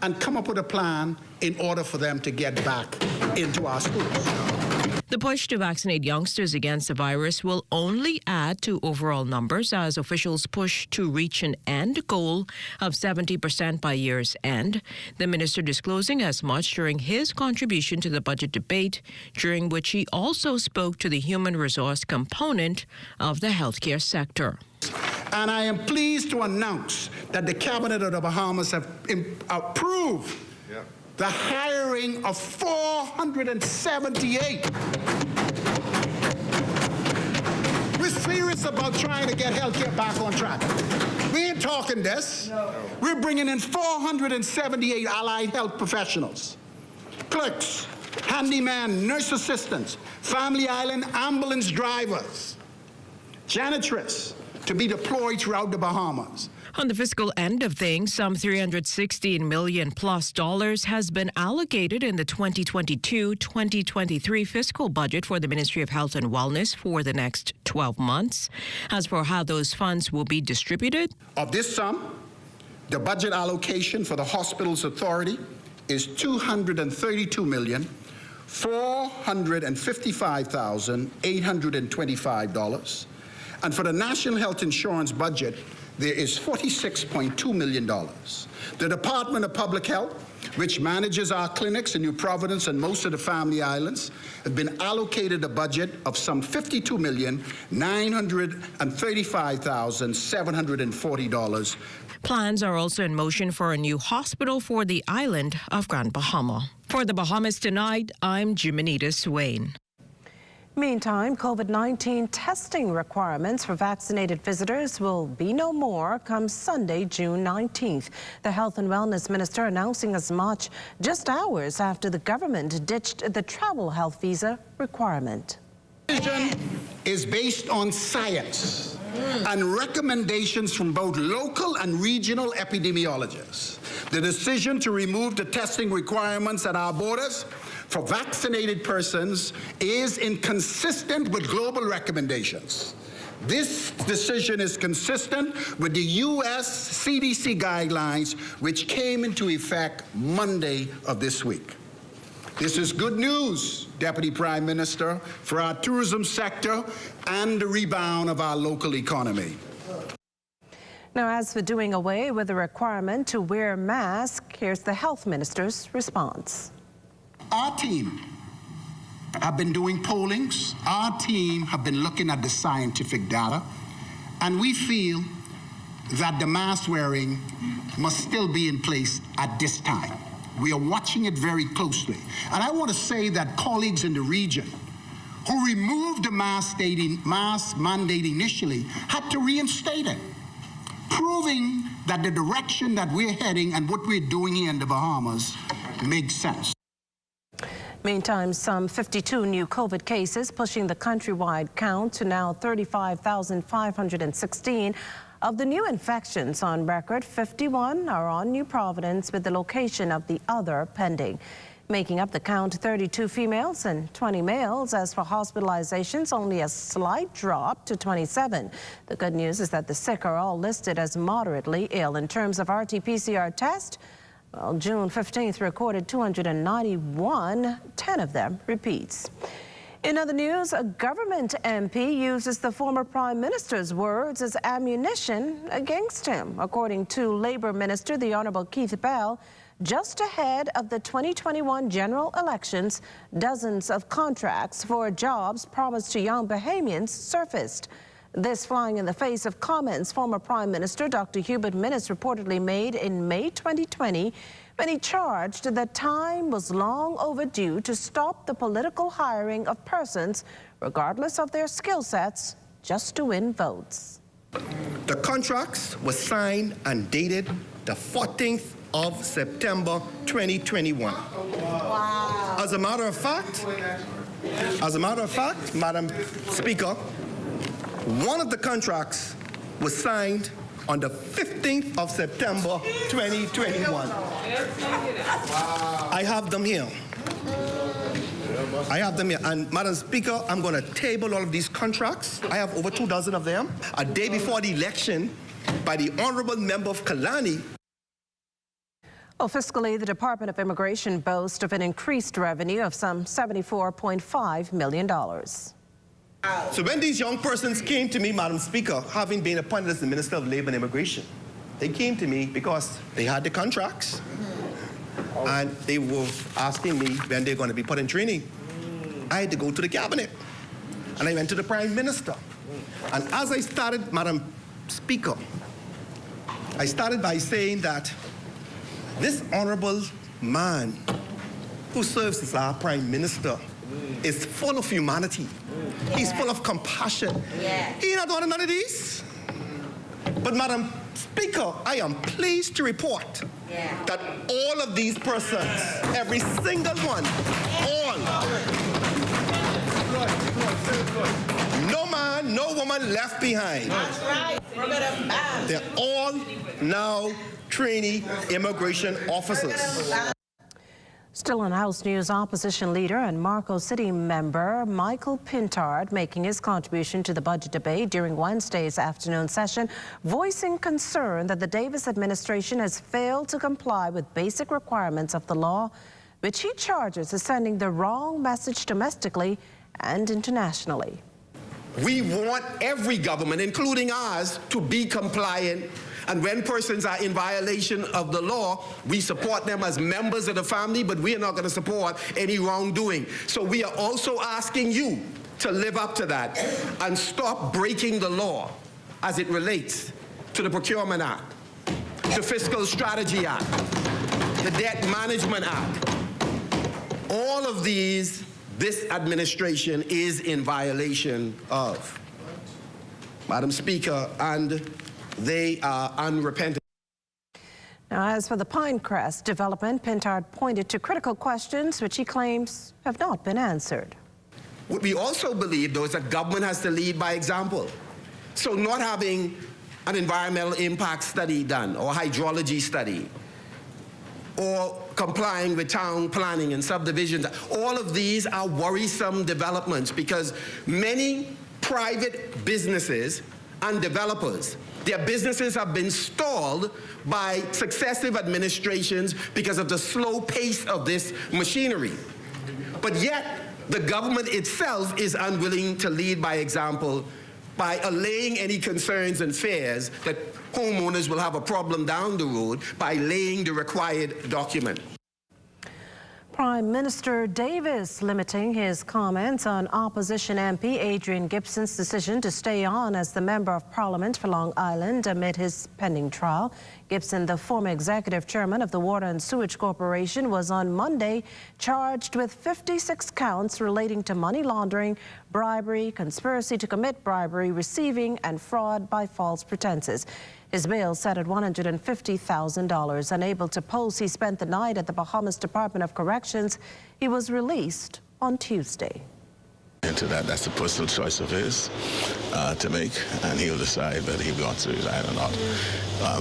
and come up with a plan in order for them to get back into our schools. The push to vaccinate youngsters against the virus will only add to overall numbers as officials push to reach an end goal of 70% by year's end. The minister disclosing as much during his contribution to the budget debate, during which he also spoke to the human resource component of the healthcare sector. And I am pleased to announce that the Cabinet of the Bahamas have approved the hiring of 478. We're serious about trying to get healthcare back on track. We ain't talking this. No. We're bringing in 478 allied health professionals, clerks, handyman, nurse assistants, Family Island ambulance drivers, janitress, to be deployed throughout the Bahamas. On the fiscal end of things, some $316 million plus has been allocated in the 2022-2023 fiscal budget for the Ministry of Health and Wellness for the next 12 months. As for how those funds will be distributed, of this sum, the budget allocation for the Hospitals Authority is $232,455,825. And for the National Health Insurance budget, there is $46.2 million. The Department of Public Health, which manages our clinics in New Providence and most of the Family Islands, has been allocated a budget of some $52,935,740. Plans are also in motion for a new hospital for the island of Grand Bahama. For the Bahamas Tonight, I'm Jimenita Swain. Meantime, COVID-19 testing requirements for vaccinated visitors will be no more come Sunday, June 19th. The Health and Wellness Minister announcing as much just hours after the government ditched the travel health visa requirement. The decision is based on science. and recommendations from both local and regional epidemiologists. The decision to remove the testing requirements at our borders for vaccinated persons is inconsistent with global recommendations. This decision is consistent with the U.S. CDC guidelines, which came into effect Monday of this week. This is good news, Deputy Prime Minister, for our tourism sector and the rebound of our local economy. Now, as for doing away with the requirement to wear a mask, here's the Health Minister's response. Our team have been doing pollings. Our team have been looking at the scientific data, and we feel that the mask wearing must still be in place at this time. We are watching it very closely. And I want to say that colleagues in the region who removed the mask mandate initially had to reinstate it, proving that the direction that we're heading and what we're doing here in the Bahamas makes sense. Meantime, some 52 new COVID cases, pushing the countrywide count to now 35,516. Of the new infections on record, 51 are on New Providence, with the location of the other pending. Making up the count, 32 females and 20 males. As for hospitalizations, only a slight drop to 27. The good news is that the sick are all listed as moderately ill. In terms of RT-PCR test, well, June 15th recorded 291, 10 of them repeats. In other news, a government MP uses the former Prime Minister's words as ammunition against him. According to Labor Minister, the Honorable Keith Bell, just ahead of the 2021 general elections, dozens of contracts for jobs promised to young Bahamians surfaced. This flying in the face of comments former Prime Minister Dr. Hubert Minnis reportedly made in May 2020 when he charged that time was long overdue to stop the political hiring of persons, regardless of their skill sets, just to win votes. The contracts were signed and dated the 14th of September 2021. Wow. As a matter of fact, Madam Speaker, one of the contracts was signed on the 15th of September 2021. I have them here. And Madam Speaker, I'm going to table all of these contracts. I have over 2 dozen of them. A day before the election, by the Honorable Member of Kalani. Well, fiscally, the Department of Immigration boasts of an increased revenue of some $74.5 million. So when these young persons came to me, Madam Speaker, having been appointed as the Minister of Labor and Immigration, they came to me because they had the contracts and they were asking me when they're going to be put in training. I had to go to the cabinet and I went to the Prime Minister. And as I started, Madam Speaker, I started by saying that this honorable man who serves as our Prime Minister is full of humanity. Yeah. He's full of compassion. Yeah. He's not doing none of these. But Madam Speaker, I am pleased to report that all of these persons, every single one, all, no man, no woman left behind. That's right. They're all now trainee immigration officers. Still on House News, opposition leader and Marco City member Michael Pintard making his contribution to the budget debate during Wednesday's afternoon session, voicing concern that the Davis administration has failed to comply with basic requirements of the law, which he charges is sending the wrong message domestically and internationally. We want every government, including ours, to be compliant. And when persons are in violation of the law, we support them as members of the family, but we are not going to support any wrongdoing. So we are also asking you to live up to that and stop breaking the law as it relates to the Procurement Act, the Fiscal Strategy Act, the Debt Management Act. All of these, this administration is in violation of. Madam Speaker, and they are unrepentant. Now, as for the Pinecrest development, Pintard pointed to critical questions which he claims have not been answered. What we also believe, though, is that government has to lead by example. So not having an environmental impact study done or hydrology study or complying with town planning and subdivisions, all of these are worrisome developments because many private businesses and developers, their businesses have been stalled by successive administrations because of the slow pace of this machinery. But yet, the government itself is unwilling to lead by example by allaying any concerns and fears that homeowners will have a problem down the road by laying the required document. Prime Minister Davis limiting his comments on opposition MP Adrian Gibson's decision to stay on as the Member of Parliament for Long Island amid his pending trial. Gibson, the former executive chairman of the Water and Sewage Corporation, was on Monday charged with 56 counts relating to money laundering, bribery, conspiracy to commit bribery, receiving, and fraud by false pretenses. His bail set at $150,000. Unable to post, he spent the night at the Bahamas Department of Corrections. He was released on Tuesday. Into that's a personal choice of his to make, and he'll decide whether he wants to resign or not.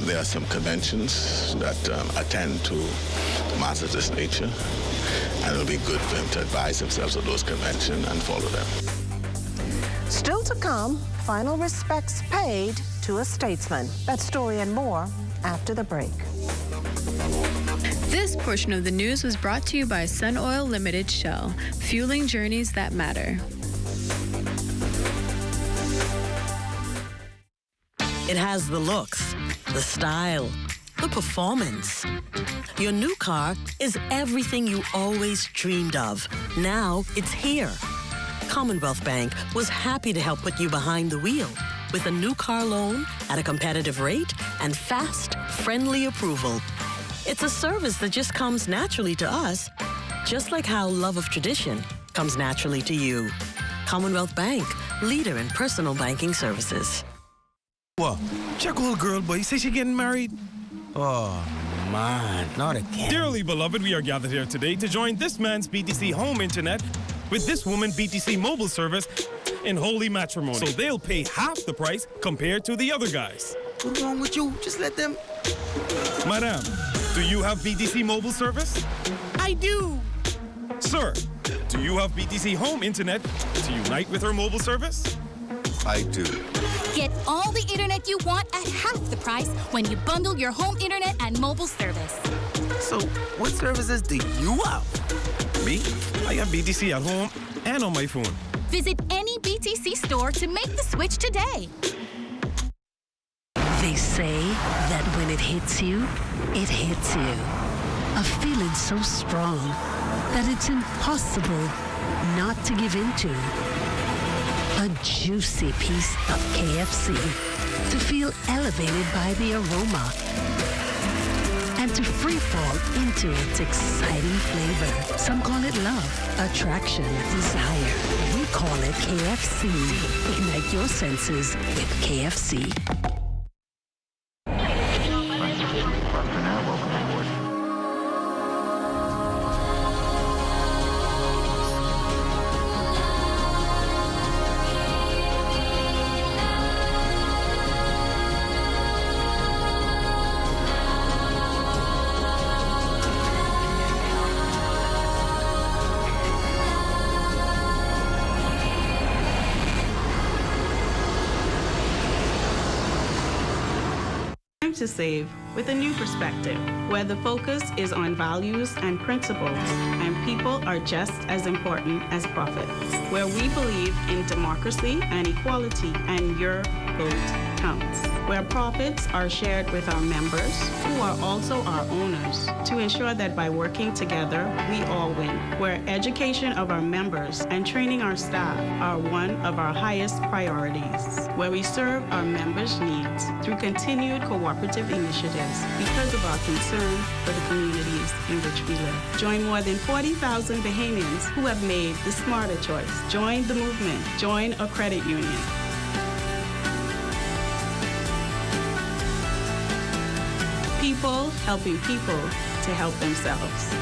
There are some conventions that attend to matters of this nature, and it'll be good for him to advise himself of those conventions and follow them. Still to come, final respects paid to a statesman. That story and more after the break. This portion of the news was brought to you by Sun Oil Limited Shell, fueling journeys that matter. It has the looks, the style, the performance. Your new car is everything you always dreamed of. Now it's here. Commonwealth Bank was happy to help put you behind the wheel with a new car loan at a competitive rate and fast, friendly approval. It's a service that just comes naturally to us, just like how love of tradition comes naturally to you. Commonwealth Bank, leader in personal banking services. What? Check old girl, boy. You say she getting married? Oh, man, not again. Dearly beloved, we are gathered here today to join this man's BTC home internet with this woman BTC mobile service in holy matrimony. So they'll pay half the price compared to the other guys. What's wrong with you? Just let them... Madam, do you have BTC mobile service? I do. Sir, do you have BTC home internet to unite with her mobile service? I do. Get all the internet you want at half the price when you bundle your home internet and mobile service. So, what services do you have? Me? I have BTC at home and on my phone. Visit any BTC store to make the switch today. They say that when it hits you, it hits you. A feeling so strong that it's impossible not to give into. A juicy piece of KFC to feel elevated by the aroma and to freefall into its exciting flavor. Some call it love, attraction, desire. We call it KFC. Ignite your senses with KFC. To save with a new perspective, where the focus is on values and principles, and people are just as important as profits, where we believe in democracy and equality, and your vote counts, where profits are shared with our members, who are also our owners, to ensure that by working together, we all win, where education of our members and training our staff are one of our highest priorities, where we serve our members' needs through continued cooperative initiatives because of our concern for the communities in which we live. Join more than 40,000 Bahamians who have made the smarter choice. Join the movement. Join a credit union. People helping people to help themselves.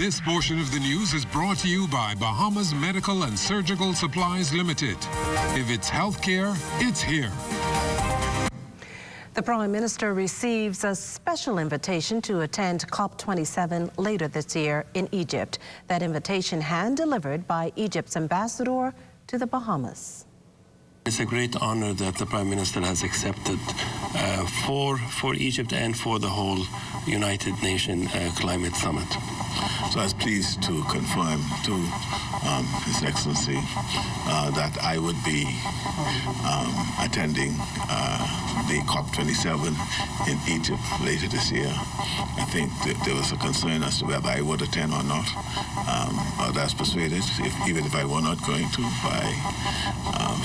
This portion of the news is brought to you by Bahamas Medical and Surgical Supplies Limited. If it's healthcare, it's here. The Prime Minister receives a special invitation to attend COP27 later this year in Egypt. That invitation hand-delivered by Egypt's ambassador to the Bahamas. It's a great honor that the Prime Minister has accepted for Egypt and for the whole United Nations Climate Summit. So I was pleased to confirm to His Excellency that I would be attending the COP27 in Egypt later this year. I think that there was a concern as to whether I would attend or not. But I was persuaded, even if I were not going to, by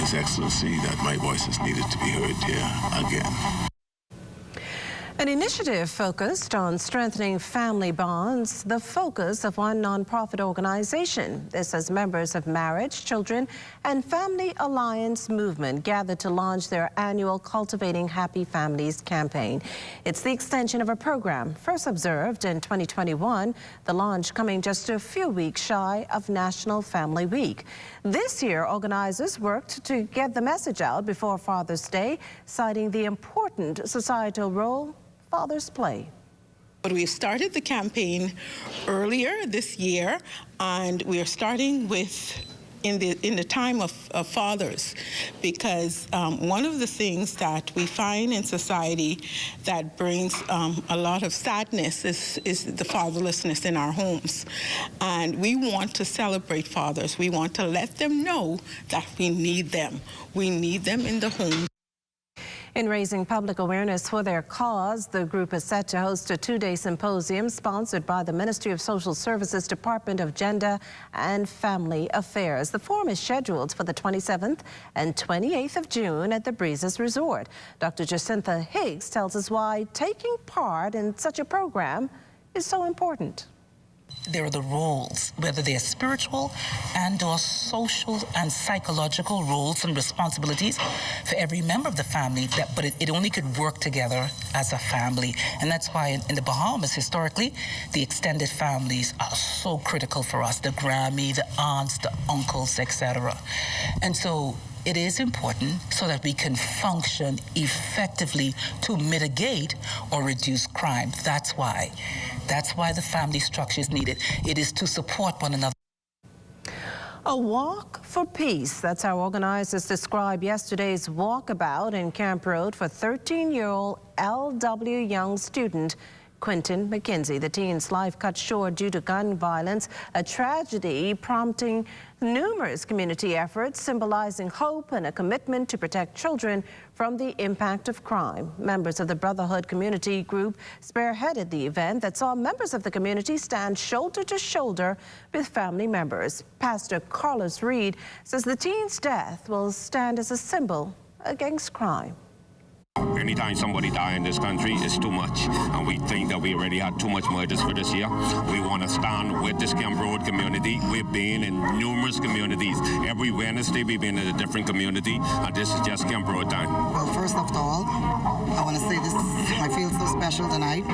His Excellency, that my voice is needed to be heard here again. An initiative focused on strengthening family bonds, the focus of one nonprofit organization. This as members of Marriage, Children, and Family Alliance movement gathered to launch their annual Cultivating Happy Families campaign. It's the extension of a program first observed in 2021, the launch coming just a few weeks shy of National Family Week. This year, organizers worked to get the message out before Father's Day, citing the important societal role fathers play. But we started the campaign earlier this year, and we are starting with in the time of fathers, because one of the things that we find in society that brings a lot of sadness is the fatherlessness in our homes. And we want to celebrate fathers. We want to let them know that we need them. We need them in the home. In raising public awareness for their cause, the group is set to host a two-day symposium sponsored by the Ministry of Social Services, Department of Gender and Family Affairs. The forum is scheduled for the 27th and 28th of June at the Breezes Resort. Dr. Jacinta Higgs tells us why taking part in such a program is so important. There are the roles, whether they're spiritual and or social and psychological roles and responsibilities for every member of the family, but it only could work together as a family. And that's why in the Bahamas, historically, the extended families are so critical for us, the Grammy, the aunts, the uncles, etc. And so it is important so that we can function effectively to mitigate or reduce crime. That's why the family structure is needed. It is to support one another. A walk for peace. That's how organizers described yesterday's walkabout in Camp Road for 13-year-old L.W. Young student Quentin McKenzie. The teen's life cut short due to gun violence, a tragedy prompting numerous community efforts symbolizing hope and a commitment to protect children from the impact of crime. Members of the Brotherhood community group spearheaded the event that saw members of the community stand shoulder to shoulder with family members. Pastor Carlos Reed says the teen's death will stand as a symbol against crime. Anytime somebody dies in this country, it's too much. And we think that we already had too much murders for this year. We want to stand with this Camp Road community. We've been in numerous communities. Every Wednesday, we've been in a different community. And this is just Camp Road time. Well, first of all, I want to say this, I feel so special tonight.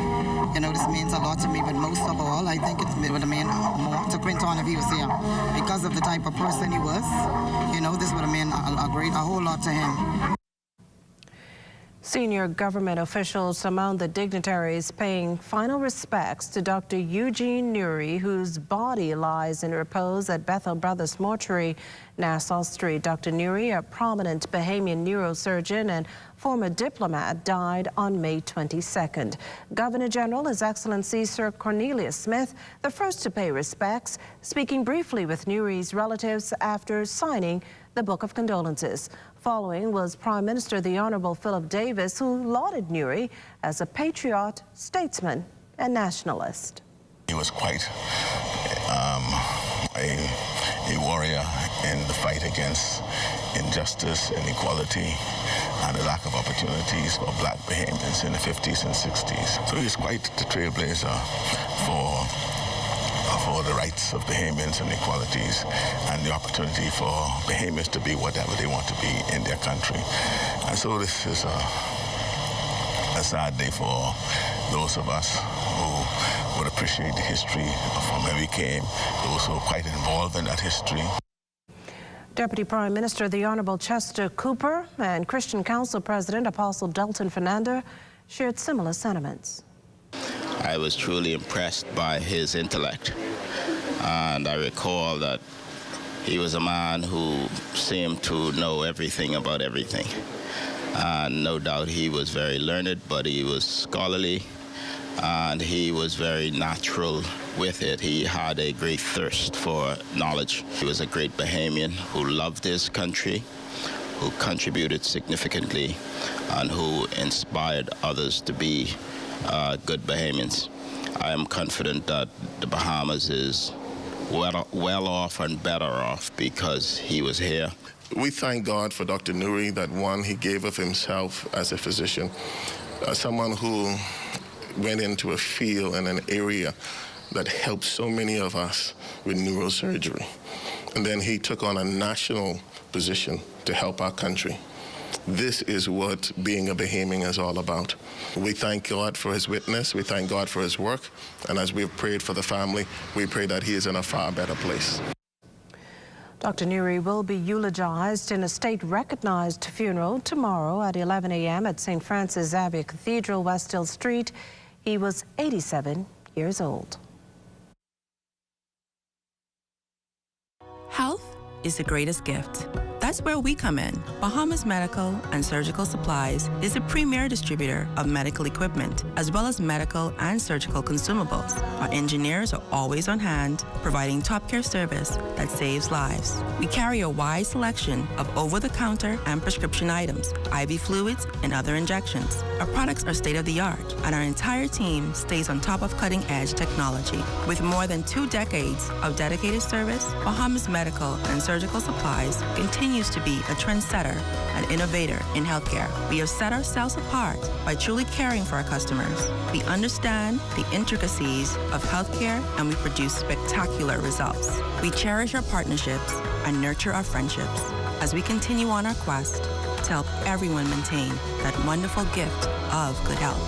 You know, this means a lot to me, but most of all, I think it would mean more to Quentin if he was here. Because of the type of person he was, you know, this would have meant a whole lot to him. Senior government officials among the dignitaries paying final respects to Dr. Eugene Nuri, whose body lies in repose at Bethel Brothers Mortuary, Nassau Street. Dr. Nuri, a prominent Bahamian neurosurgeon and former diplomat, died on May 22nd. Governor General, His Excellency Sir Cornelius Smith, the first to pay respects, speaking briefly with Nuri's relatives after signing the Book of Condolences. Following was Prime Minister the Honorable Philip Davis, who lauded Nuri as a patriot, statesman, and nationalist. He was quite a warrior in the fight against injustice, inequality, and the lack of opportunities for black Bahamians in the 50s and 60s. So he was quite the trailblazer for the rights of Bahamians and equalities and the opportunity for Bahamians to be whatever they want to be in their country. And so this is a sad day for those of us who would appreciate the history from where we came, those who are quite involved in that history. Deputy Prime Minister, the Honourable Chester Cooper, and Christian Council President Apostle Dalton Fernando shared similar sentiments. I was truly impressed by his intellect, and I recall that he was a man who seemed to know everything about everything. And no doubt he was very learned, but he was scholarly, and he was very natural with it. He had a great thirst for knowledge. He was a great Bahamian who loved his country, who contributed significantly, and who inspired others to be good Bahamians. I am confident that the Bahamas is well off and better off because he was here. We thank God for Dr. Nuri, that one, he gave of himself as a physician, someone who went into a field and an area that helped so many of us with neurosurgery. And then he took on a national position to help our country. This is what being a Bahamian is all about. We thank God for his witness. We thank God for his work. And as we've prayed for the family, we pray that he is in a far better place. Dr. Nuri will be eulogized in a state-recognized funeral tomorrow at 11 a.m. at St. Francis Xavier Cathedral, West Hill Street. He was 87 years old. Health is the greatest gift. That's where we come in. Bahamas Medical and Surgical Supplies is a premier distributor of medical equipment, as well as medical and surgical consumables. Our engineers are always on hand, providing top care service that saves lives. We carry a wide selection of over-the-counter and prescription items, IV fluids, and other injections. Our products are state-of-the-art, and our entire team stays on top of cutting-edge technology. With more than 2 decades of dedicated service, Bahamas Medical and Surgical Supplies continues to be a trendsetter and innovator in healthcare. We have set ourselves apart by truly caring for our customers. We understand the intricacies of healthcare, and we produce spectacular results. We cherish our partnerships and nurture our friendships as we continue on our quest to help everyone maintain that wonderful gift of good health.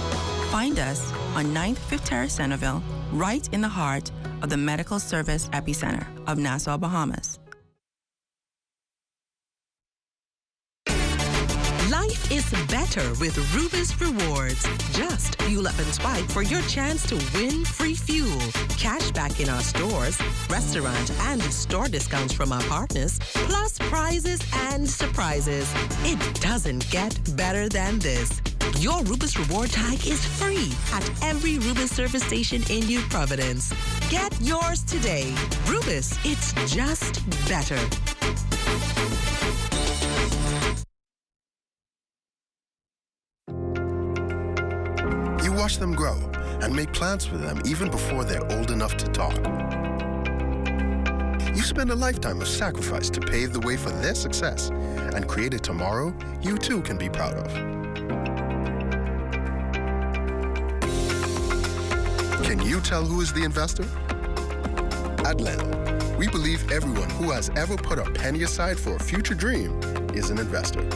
Find us on 9th Fifth Terrace, Centerville, right in the heart of the medical service epicenter of Nassau, Bahamas. Life is better with Rubis Rewards. Just fuel up and swipe for your chance to win free fuel, cash back in our stores, restaurant and store discounts from our partners, plus prizes and surprises. It doesn't get better than this. Your Rubis Reward tag is free at every Rubis service station in New Providence. Get yours today. Rubis, it's just better. You watch them grow and make plans for them even before they're old enough to talk. You spend a lifetime of sacrifice to pave the way for their success and create a tomorrow you too can be proud of. Can you tell who is the investor? At Leno, we believe everyone who has ever put a penny aside for a future dream is an investor.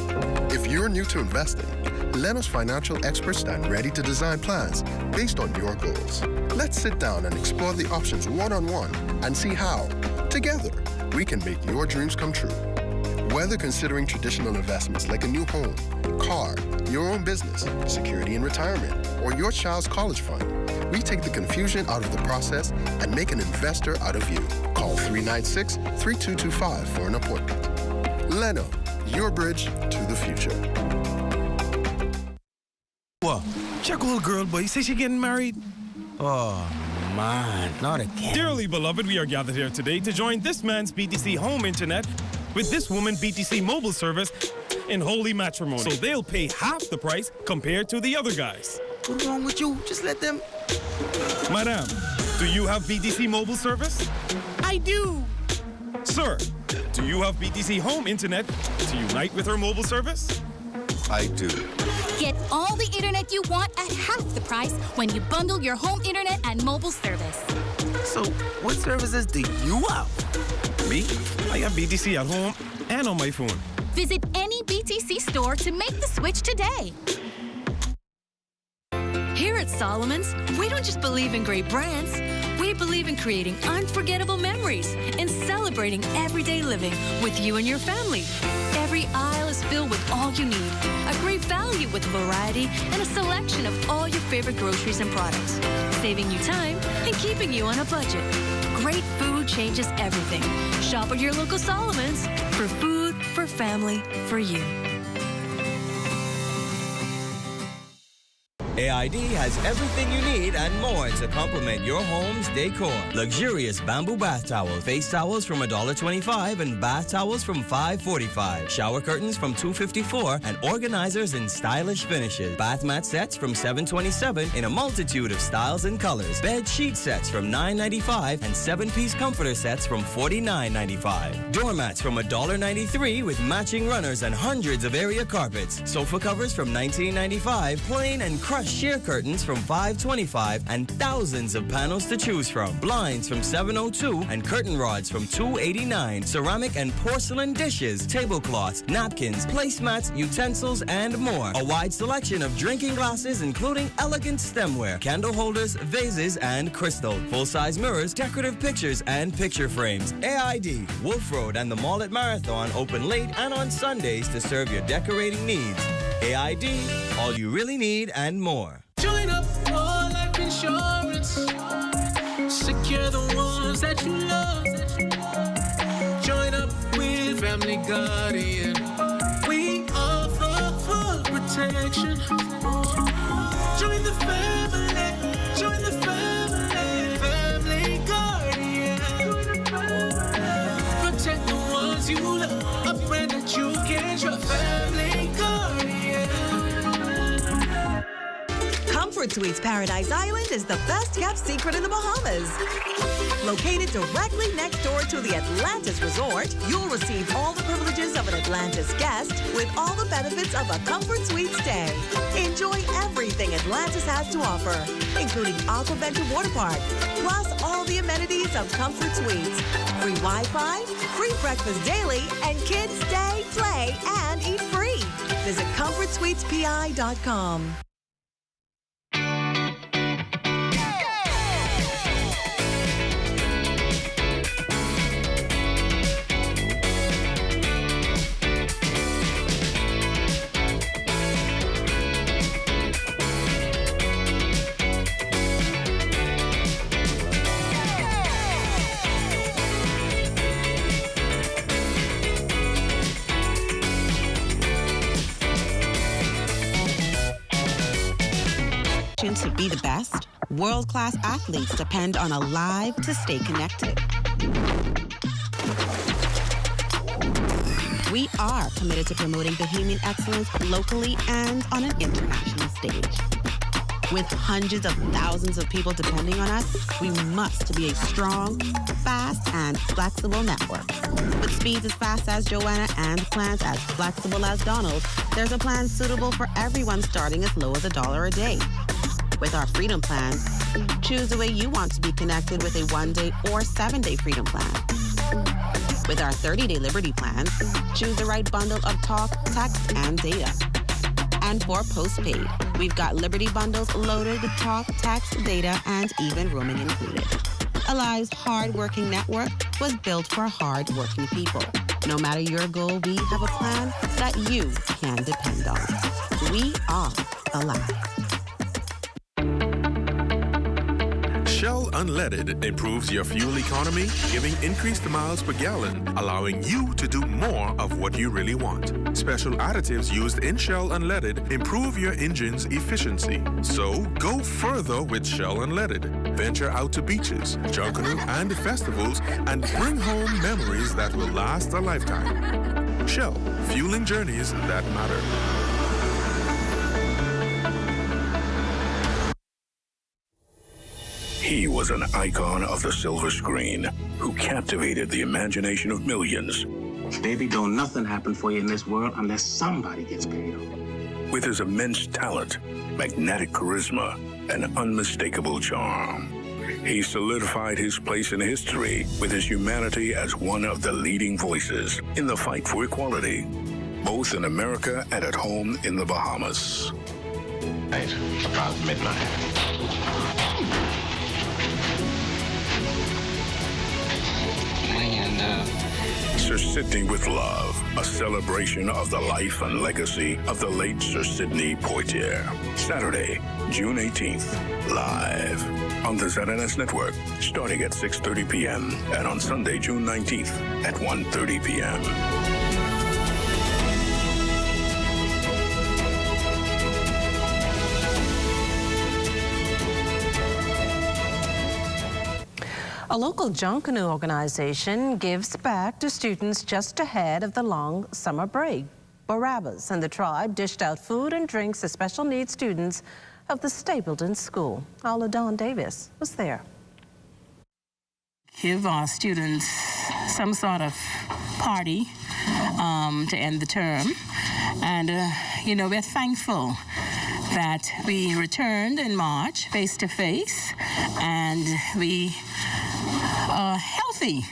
If you're new to investing, Leno's financial experts stand ready to design plans based on your goals. Let's sit down and explore the options one-on-one and see how, together, we can make your dreams come true. Whether considering traditional investments like a new home, car, your own business, security in retirement, or your child's college fund, we take the confusion out of the process and make an investor out of you. Call 396-3225 for an appointment. Leno, your bridge to the future. What? Check old girl, boy. You say she getting married? Oh, man, not again. Dearly beloved, we are gathered here today to join this man's BTC home internet with this woman BTC mobile service in holy matrimony. So they'll pay half the price compared to the other guys. What's wrong with you? Just let them... Madam, do you have BTC mobile service? I do. Sir, do you have BTC home internet to unite with her mobile service? I do. Get all the internet you want at half the price when you bundle your home internet and mobile service. So, what services do you have? Me? I have BTC at home and on my phone. Visit any BTC store to make the switch today. Here at At Solomon's, we don't just believe in great brands. We believe in creating unforgettable memories and celebrating everyday living with you and your family. Every aisle is filled with all you need. A great value with variety and a selection of all your favorite groceries and products. Saving you time and keeping you on a budget. Great food changes everything. Shop at your local Solomon's for food, for family, for you. AID has everything you need and more to complement your home's decor. Luxurious bamboo bath towels, face towels from $1.25 and bath towels from $5.45. Shower curtains from $2.54 and organizers in stylish finishes. Bath mat sets from $7.27 in a multitude of styles and colors. Bed sheet sets from $9.95 and 7-piece comforter sets from $49.95. Doormats from $1.93 with matching runners and hundreds of area carpets. Sofa covers from $19.95, plain and crushed sheer curtains from $5.25 and thousands of panels to choose from. Blinds from $7.02 and curtain rods from $2.89. Ceramic and porcelain dishes, tablecloths, napkins, placemats, utensils, and more. A wide selection of drinking glasses, including elegant stemware, candle holders, vases, and crystal. Full-size mirrors, decorative pictures, and picture frames. AID, Wolf Road, and the Mall at Marathon open late and on Sundays to serve your decorating needs. AID, all you really need and more. Join up for life insurance. Secure the ones that you love. Join up with Family Guardian. We offer full protection. Join the family. Join the family. Family Guardian. Protect the ones you love. A friend that you can trust. Family Guardian. Comfort Suites Paradise Island is the best-kept secret in the Bahamas. Located directly next door to the Atlantis Resort, you'll receive all the privileges of an Atlantis guest with all the benefits of a Comfort Suite stay. Enjoy everything Atlantis has to offer, including Aquaventure Water Park, plus all the amenities of Comfort Suites. Free Wi-Fi, free breakfast daily, and kids stay, play, and eat free. Visit ComfortSuitesPI.com. To be the best, world-class athletes depend on a live to stay connected. We are committed to promoting Bahamian excellence locally and on an international stage. With hundreds of thousands of people depending on us, we must be a strong, fast, and flexible network. With speeds as fast as Joanna and plans as flexible as Donald, there's a plan suitable for everyone starting as low as $1 a day. With our Freedom Plan, choose the way you want to be connected with a 1-day or 7-day Freedom Plan. With our 30-day Liberty Plan, choose the right bundle of talk, text, and data. And for postpaid, we've got Liberty bundles loaded with talk, text, data, and even roaming included. Alive's hard-working network was built for hard-working people. No matter your goal, we have a plan that you can depend on. We are Alive. Shell Unleaded improves your fuel economy, giving increased miles per gallon, allowing you to do more of what you really want. Special additives used in Shell Unleaded improve your engine's efficiency. So go further with Shell Unleaded. Venture out to beaches, Junkanoo, and festivals, and bring home memories that will last a lifetime. Shell, fueling journeys that matter. He was an icon of the silver screen who captivated the imagination of millions. Baby, don't nothing happen for you in this world unless somebody gets paid off. With his immense talent, magnetic charisma, and unmistakable charm, he solidified his place in history with his humanity as one of the leading voices in the fight for equality, both in America and at home in the Bahamas. About midnight. Sir Sidney with Love, a celebration of the life and legacy of the late Sir Sidney Poitier. Saturday, June 18th, live on the ZNS Network, starting at 6:30 p.m. and on Sunday, June 19th at 1:30 p.m. A local Junkanoo organization gives back to students just ahead of the long summer break. Barabbas and the tribe dished out food and drinks to special needs students of the Stapleton School. Our Dawn Davis was there. Give our students some sort of party to end the term. And, we're thankful that we returned in March face-to-face, and we are healthy.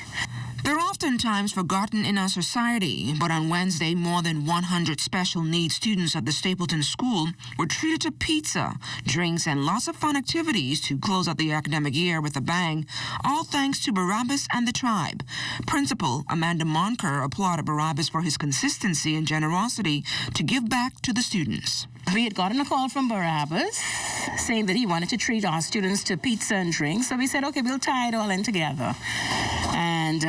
They're oftentimes forgotten in our society, but on Wednesday, more than 100 special needs students at the Stapleton School were treated to pizza, drinks, and lots of fun activities to close out the academic year with a bang, all thanks to Barabbas and the tribe. Principal Amanda Monker applauded Barabbas for his consistency and generosity to give back to the students. We had gotten a call from Barabbas saying that he wanted to treat our students to pizza and drinks, so we said, okay, we'll tie it all in together. And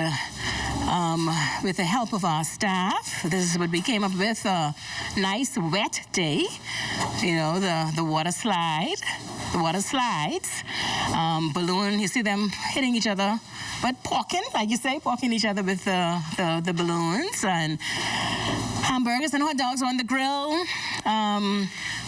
with the help of our staff, this is what we came up with, a nice wet day. The water slides, balloon, you see them hitting each other, but poking each other with the balloons, and hamburgers and hot dogs on the grill,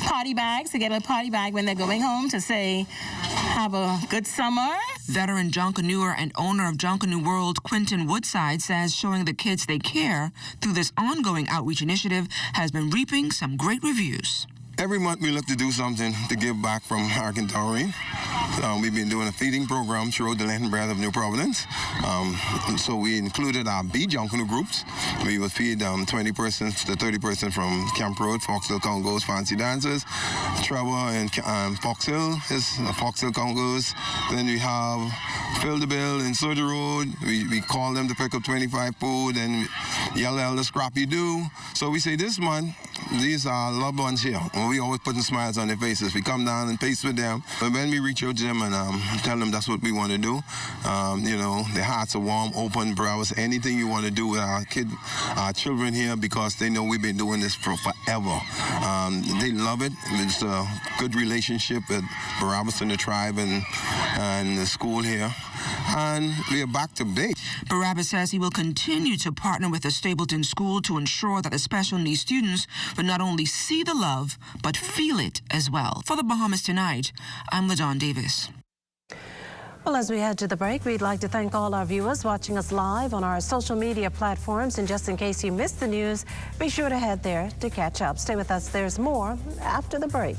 party bags, to get a party bag when they're going home to say, have a good summer. Veteran Junkanooer and owner of Junkanoo World, Quentin Woodside, says showing the kids they care through this ongoing outreach initiative has been reaping some great reviews. Every month we look to do something to give back from Argentine. We've been doing a feeding program throughout the Lenten Breath of New Providence. So we included our B Junkanoo groups. We would feed 20 persons to 30 persons from Camp Road, Fox Hill Congos, Fancy Dancers. Trevor and Fox Hill is Fox Hill Congos. Then we have Fill the Bill in Soda Road. We call them to pick up 25 food and yell the scrappy do. So we say this month, these are loved ones here. We always putting smiles on their faces. We come down and pace with them. But when we reach out to them and tell them that's what we want to do, their hearts are warm, open, brows, anything you want to do with our children here, because they know we've been doing this for forever. They love it. It's a good relationship with Barabbas and the tribe and the school here. And we are back to base. Barabbas says he will continue to partner with the Stapleton School to ensure that the special needs students will not only see the love, but feel it as well. For the Bahamas Tonight, I'm LaDawn Davis. Well, as we head to the break, we'd like to thank all our viewers watching us live on our social media platforms. And just in case you missed the news, be sure to head there to catch up. Stay with us. There's more after the break.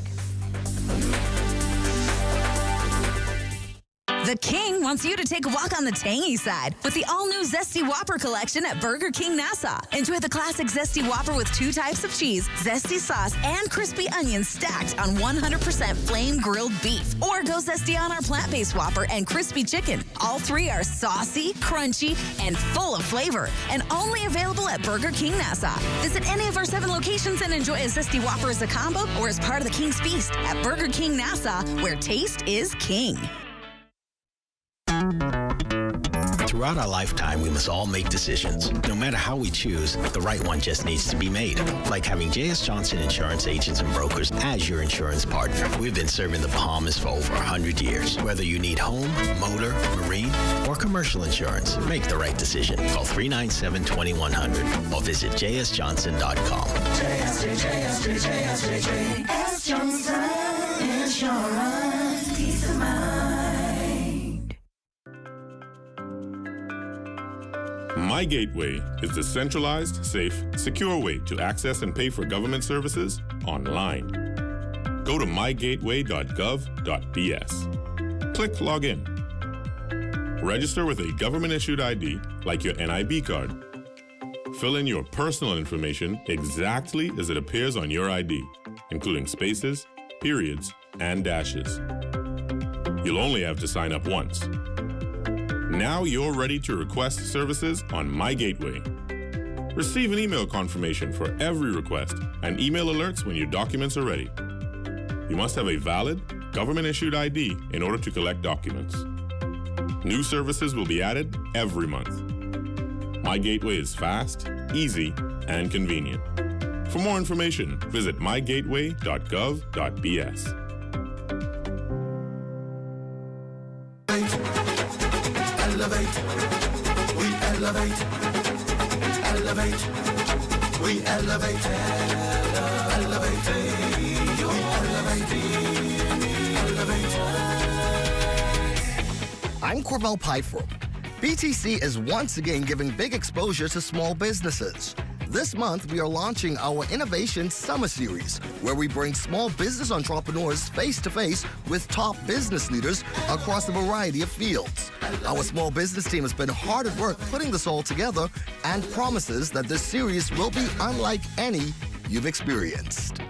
The King wants you to take a walk on the tangy side with the all-new Zesty Whopper collection at Burger King Nassau. Enjoy the classic Zesty Whopper with 2 types of cheese, zesty sauce, and crispy onions stacked on 100% flame-grilled beef. Or go Zesty on our plant-based Whopper and crispy chicken. All 3 are saucy, crunchy, and full of flavor, and only available at Burger King Nassau. Visit any of our 7 locations and enjoy a Zesty Whopper as a combo or as part of the King's Feast at Burger King Nassau, where taste is king. Throughout our lifetime, we must all make decisions. No matter how we choose, the right one just needs to be made. Like having J.S. Johnson Insurance Agents and Brokers as your insurance partner. We've been serving the Bahamas for over 100 years. Whether you need home, motor, marine, or commercial insurance, make the right decision. Call 397-2100 or visit jsjohnson.com. JS Johnson Insurance. Peace of mind. My Gateway is the centralized, safe, secure way to access and pay for government services online. Go to mygateway.gov.bs. Click Login. Register with a government-issued ID like your NIB card. Fill in your personal information exactly as it appears on your ID, including spaces, periods, and dashes. You'll only have to sign up once. Now you're ready to request services on My Gateway. Receive an email confirmation for every request and email alerts when your documents are ready. You must have a valid, government-issued ID in order to collect documents. New services will be added every month. My Gateway is fast, easy, and convenient. For more information, visit mygateway.gov.bs. Elevate, we elevate, elevate, we elevate, elevate, we elevate, I'm Corvell Pyfrom. BTC is once again giving big exposure to small businesses. This month, we are launching our Innovation Summer Series, where we bring small business entrepreneurs face-to-face with top business leaders across a variety of fields. Our small business team has been hard at work putting this all together and promises that this series will be unlike any you've experienced.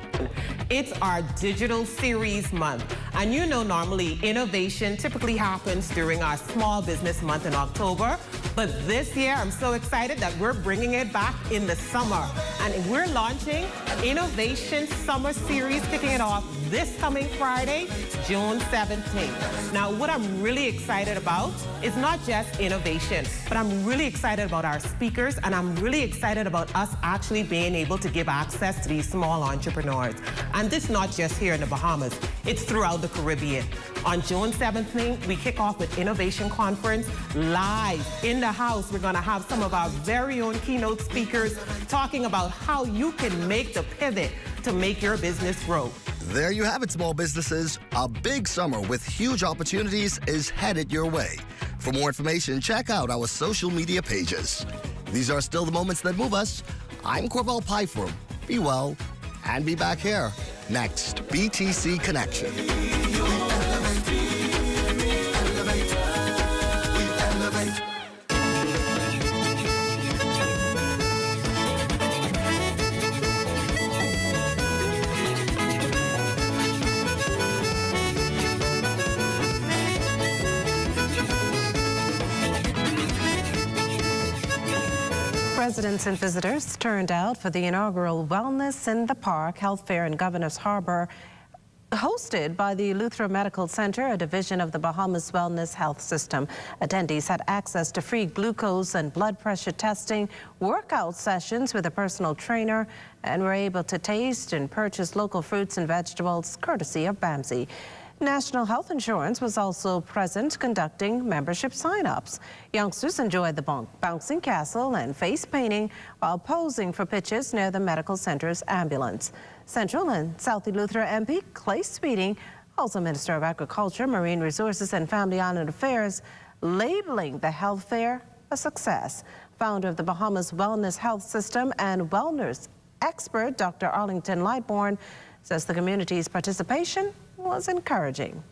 It's our digital series month. And you know, normally innovation typically happens during our small business month in October. But this year, I'm so excited that we're bringing it back in the summer. And we're launching Innovation Summer Series, kicking it off this coming Friday, June 17th. Now, what I'm really excited about is not just innovation, but I'm really excited about our speakers, and I'm really excited about us actually being able to give access to these small entrepreneurs. And this not just here in the Bahamas, it's throughout the Caribbean. On June 17th, we kick off with Innovation Conference live in the house. We're gonna have some of our very own keynote speakers talking about how you can make the pivot to make your business grow. There you have it, small businesses. A big summer with huge opportunities is headed your way. For more information, check out our social media pages. These are still the moments that move us. I'm Corvell Pyfrom. Be well and be back here next. BTC Connection. Residents and visitors turned out for the inaugural Wellness in the Park Health Fair in Governor's Harbor, hosted by the Eleuthera Medical Center, a division of the Bahamas Wellness Health System. Attendees had access to free glucose and blood pressure testing, workout sessions with a personal trainer, and were able to taste and purchase local fruits and vegetables courtesy of BAMSI. National Health Insurance was also present conducting membership sign-ups. Youngsters enjoyed the bouncing castle and face painting while posing for pictures near the medical center's ambulance. Central and South Eleuthera MP Clay Speeding, also Minister of Agriculture, Marine Resources and Family Island Affairs, labeling the health fair a success. Founder of the Bahamas Wellness Health System and wellness expert, Dr. Arlington Lightbourne, says the community's participation was encouraging.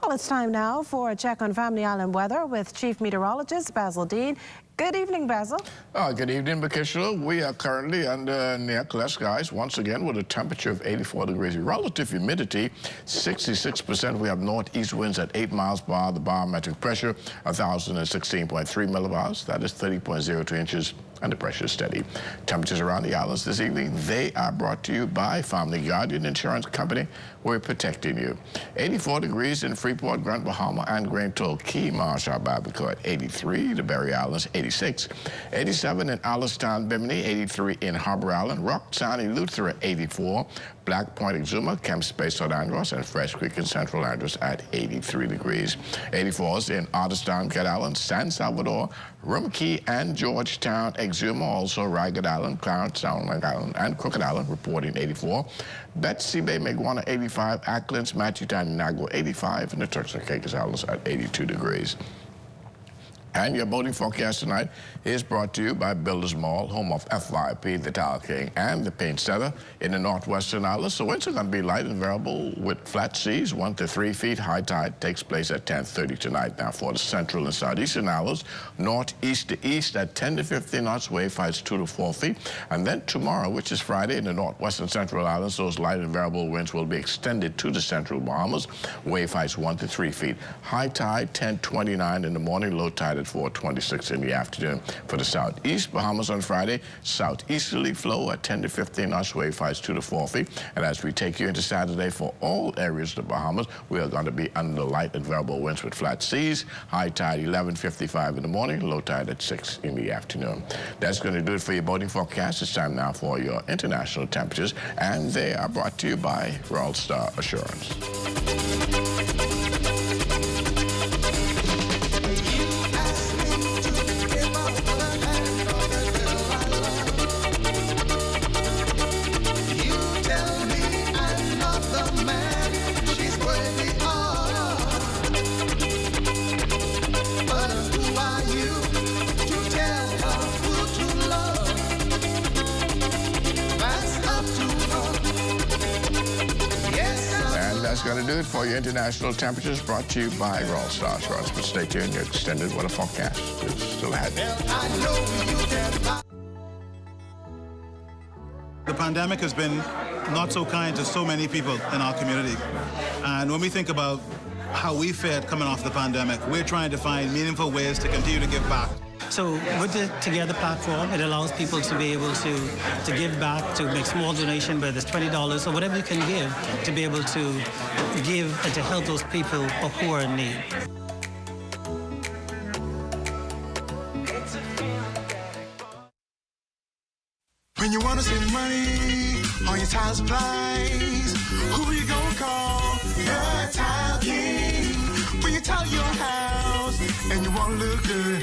Well, it's time now for a check on Family Island weather with Chief Meteorologist Basil Dean. Good evening, Basil. Good evening, Bakisha. We are currently under near clear skies once again with a temperature of 84 degrees. Relative humidity, 66%. We have northeast winds at 8 miles per hour. The barometric pressure, 1,016.3 millibars. That is 30.02 inches. And the pressure is steady. Temperatures around the islands this evening, they are brought to you by Family Guardian Insurance Company. We're protecting you. 84 degrees in Freeport, Grand Bahama, and Grand Toll Key, Marshall, Barbacoa at 83, the Berry Islands 86, 87 in Alistown, Bimini, 83 in Harbor Island, Rock Town, Eleuthera 84, Black Point, Exuma, Kemp Space, South Andros, and Fresh Creek in Central Andros at 83 degrees. 84s in Otterstown, Cat Island, San Salvador, Rum Key, and Georgetown, Exuma, also Ragged Island, Clarence Island, and Crooked Island reporting 84. Betsy Bay, Meguana 85, Acklands, Matthewtown, Nagua 85, and the Turks and Caicos Islands at 82 degrees. And your boating forecast tonight is brought to you by Builders Mall, home of FYP, the Tile King, and the Paint Setter in the northwestern islands. So winds are going to be light and variable with flat seas, 1 to 3 feet. High tide takes place at 10:30 tonight. Now for the central and southeastern islands, northeast to east at 10 to 15 knots, wave heights 2 to 4 feet. And then tomorrow, which is Friday, in the northwestern central islands, those light and variable winds will be extended to the central Bahamas, wave heights 1 to 3 feet. High tide 10:29 in the morning, low tide at 4:26 in the afternoon. For the southeast Bahamas on Friday, southeasterly flow at 10 to 15 knots, wave heights 2 to 4 feet. And as we take you into Saturday, for all areas of the Bahamas, we are going to be under light and variable winds with flat seas. High tide 11:55 in the morning, low tide at 6 in the afternoon. That's going to do it for your boating forecast. It's time now for your international temperatures, and they are brought to you by Royal Star Assurance. That's going to do it for your international temperatures, brought to you by Royal Star Assurance. But stay tuned, your extended weather forecast is still ahead. The pandemic has been not so kind to so many people in our community. And when we think about how we fared coming off the pandemic, we're trying to find meaningful ways to continue to give back. So with the Together platform, it allows people to be able to give back, to make small donation, whether it's $20 or whatever you can give, to be able to give and to help those people who are in need. When you want to save money on your tile supplies, who you gonna call? The Tile King. When you tile your house and you want to look good,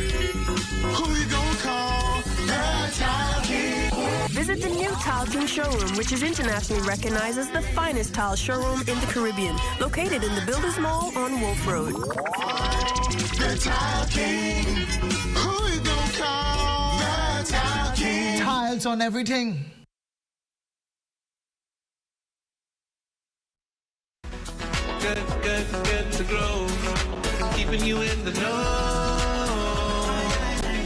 who you gonna call? The Tile King. Visit the new Tile King showroom, which is internationally recognized as the finest tile showroom in the Caribbean, located in the Builders Mall on Wolf Road. The Tile King. Who you gonna call? The Tile King. Tiles on everything. Good to grow. Keeping you in the know.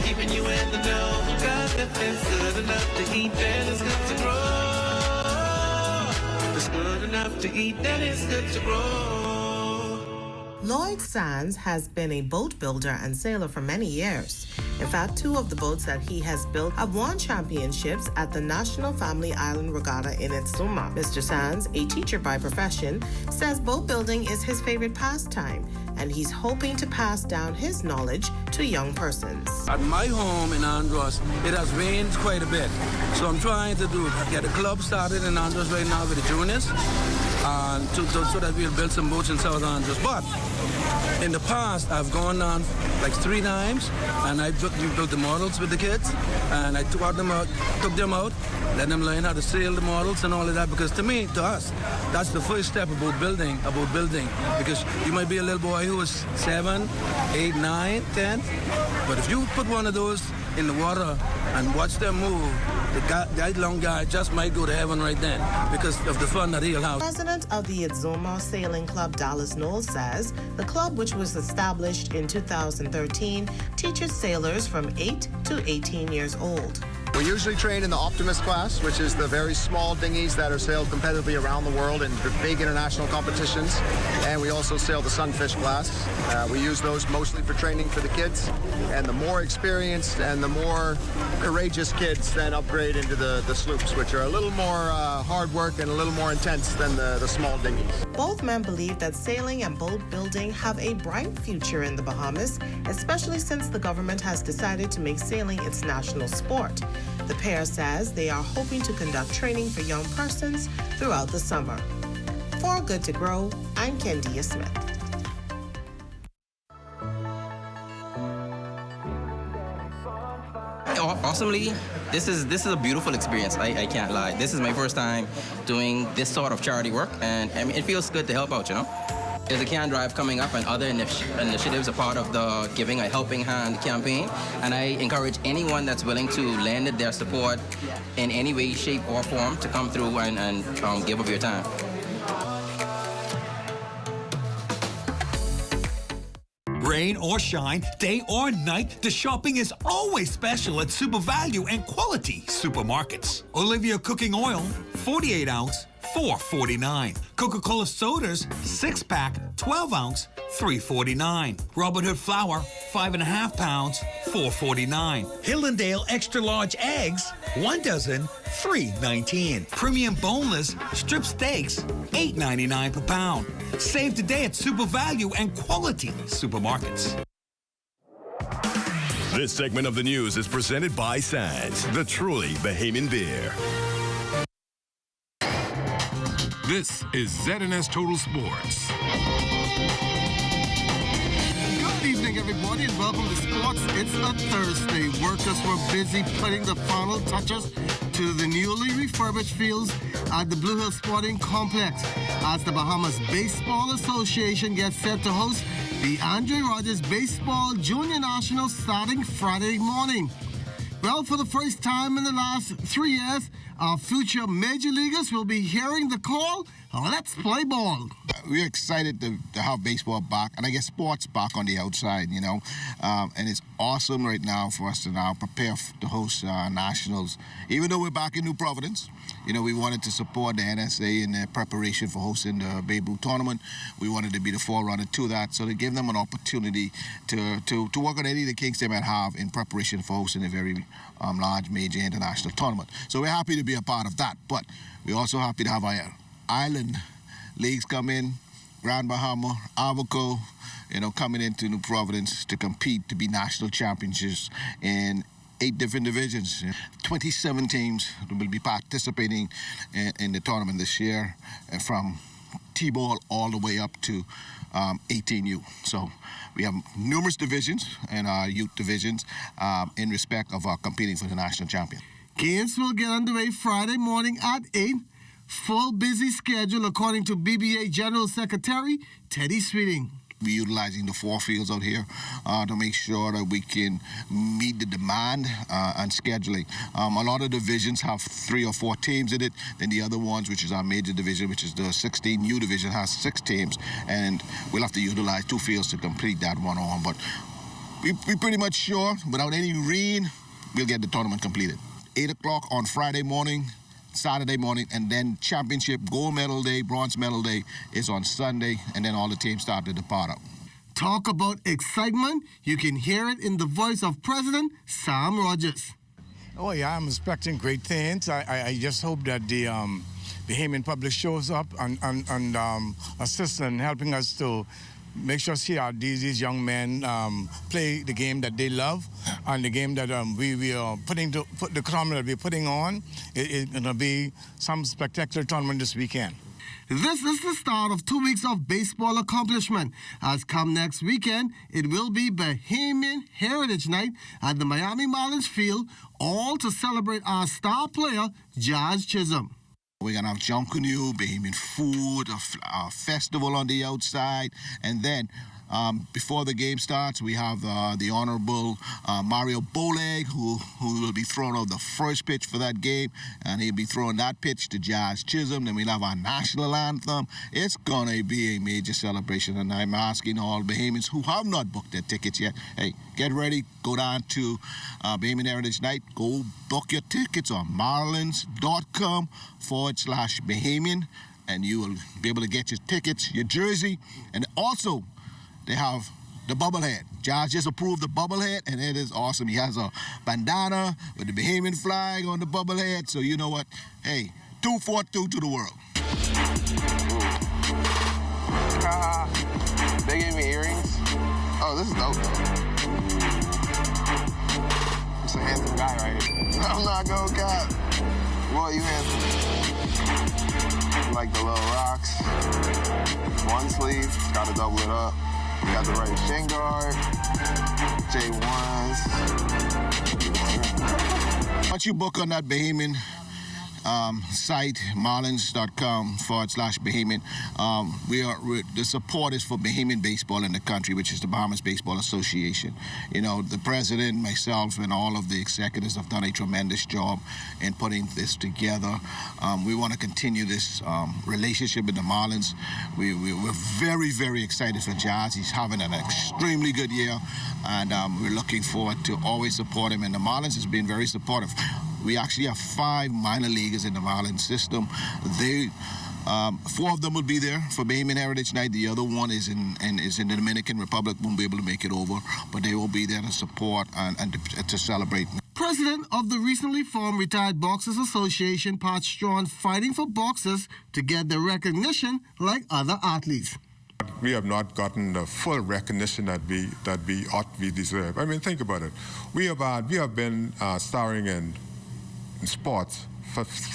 Keeping you in the know. God, if it's good enough to eat, then it's good to grow. It's good enough to eat, then it's good to grow. Lloyd Sands has been a boat builder and sailor for many years. In fact, 2 of the boats that he has built have won championships at the National Family Island Regatta in Exuma. Mr. Sands, a teacher by profession, says boat building is his favorite pastime, and he's hoping to pass down his knowledge to young persons. At my home in Andros, it has rained quite a bit. So I'm trying to get a club started in Andros right now with the juniors, and so that we'll build some boats in South Andros. But in the past, I've gone on like 3 times, and we built the models with the kids, and I took them out, let them learn how to sail the models and all of that, because to me, to us, that's the first step about building, because you might be a little boy who is 7, 8, 9, 10, but if you put one of those in the water and watch them move, that long guy just might go to heaven right then because of the fun that he'll have. President of the Exuma Sailing Club, Dallas Knowles, says the club, which was established in 2013, teaches sailors from 8 to 18 years old. We usually train in the Optimist class, which is the very small dinghies that are sailed competitively around the world in big international competitions. And we also sail the Sunfish class. We use those mostly for training for the kids. And the more experienced and the more courageous kids then upgrade into the sloops, which are a little more hard work and a little more intense than the small dinghies. Both men believe that sailing and boat building have a bright future in the Bahamas, especially since the government has decided to make sailing its national sport. The pair says they are hoping to conduct training for young persons throughout the summer. For Good to Grow, I'm Kendia Smith. Awesomely, this is a beautiful experience. I can't lie. This is my first time doing this sort of charity work, and I mean, it feels good to help out, you know? There's a can drive coming up, and other initiatives are part of the Giving a Helping Hand campaign. And I encourage anyone that's willing to lend their support in any way, shape, or form to come through and give of your time. Rain or shine, day or night, the shopping is always special at Super Value and Quality Supermarkets. Olivia cooking oil, 48 ounce, $4.49. Coca-Cola sodas, 6-pack, 12 ounce, $3.49. Robin Hood flour, 5.5 pounds, $4.49. Hillendale extra large eggs, 1 dozen, $3.19. Premium boneless strip steaks, $8.99 per pound. Save today at Super Value and Quality Supermarkets. This segment of the news is presented by Sands, the truly Bahamian beer. This is ZNS Total Sports. Good evening, everybody, and welcome to Sports. It's a Thursday. Workers were busy putting the final touches to the newly refurbished fields at the Blue Hill Sporting Complex as the Bahamas Baseball Association gets set to host the Andre Rogers Baseball Junior National starting Friday morning. Well, for the first time in the last 3 years, our future major leaguers will be hearing the call, let's play ball. We're excited to have baseball back, and I guess sports back on the outside, you know. And it's awesome right now for us to now prepare to host nationals. Even though we're back in New Providence, you know, we wanted to support the NSA in their preparation for hosting the Babe Ruth tournament. We wanted to be the forerunner to that, so to give them an opportunity to work on any of the kinks they might have in preparation for hosting a very large major international tournament. So we're happy to be a part of that, but we're also happy to have our island leagues come in, Grand Bahama, Abaco, you know, coming into New Providence to compete to be national champions in 8 different divisions. 27 teams will be participating in the tournament this year, from T-ball all the way up to 18U. So we have numerous divisions and our youth divisions in respect of competing for the national champion. Games will get underway Friday morning at 8. Full busy schedule according to BBA General Secretary Teddy Sweeting. We're utilizing the 4 fields out here to make sure that we can meet the demand and scheduling. A lot of divisions have 3 or 4 teams in it. Then the other ones, which is our major division, which is the 16U division, has 6 teams. And we'll have to utilize 2 fields to complete that one-on-one. But we're pretty much sure, without any rain, we'll get the tournament completed. 8 o'clock on Friday morning, Saturday morning, and then championship gold medal day, bronze medal day is on Sunday, and then all the teams start to depart up. Talk about excitement. You can hear it in the voice of President Sam Rogers. Oh, yeah, I'm expecting great things. I just hope that the Bahamian public shows up and assists in helping us to make sure these young men play the game that they love, and the game that we are the tournament that we're putting on. It's going to be some spectacular tournament this weekend. This is the start of 2 weeks of baseball accomplishment. As come next weekend, it will be Bahamian Heritage Night at the Miami Marlins Field, all to celebrate our star player, Jazz Chisholm. We're going to have Junkanoo, Bahamian food, a festival on the outside. And then before the game starts, we have the Honorable Mario Boleg, who will be throwing out the first pitch for that game. And he'll be throwing that pitch to Jazz Chisholm. Then we'll have our national anthem. It's going to be a major celebration. And I'm asking all Bahamians who have not booked their tickets yet, hey, get ready. Go down to Bahamian Heritage Night. Go book your tickets on marlins.com/Bahamian. And you will be able to get your tickets, your jersey. And also, they have the bubblehead. Josh just approved the bubblehead, and it is awesome. He has a bandana with the Bahamian flag on the bubblehead. So you know what? Hey, 242 to the world. They gave me earrings. Oh, this is dope. It's a handsome guy right here. I'm not gonna cap. Boy, you handsome. Like the little rocks. One sleeve, gotta double it up. You got the right shin guard, J1s. Once you book on that Bahamian site, marlins.com/Bahamian. The support is for Bahamian baseball in the country, which is the Bahamas Baseball Association. You know, the president, myself, and all of the executives have done a tremendous job in putting this together. We want to continue this relationship with the Marlins. We're very, very excited for Jazz. He's having an extremely good year, and we're looking forward to always support him. And the Marlins has been very supportive. We actually have 5 minor leaguers in the Marlins system. 4 of them will be there for Bahamian Heritage Night. The other one is in the Dominican Republic. Won't be able to make it over, but they will be there to support and to celebrate. President of the recently formed Retired Boxers Association, Pat Strawn, fighting for boxers to get the recognition like other athletes. We have not gotten the full recognition that we deserve. I mean, think about it. We have been starring in sports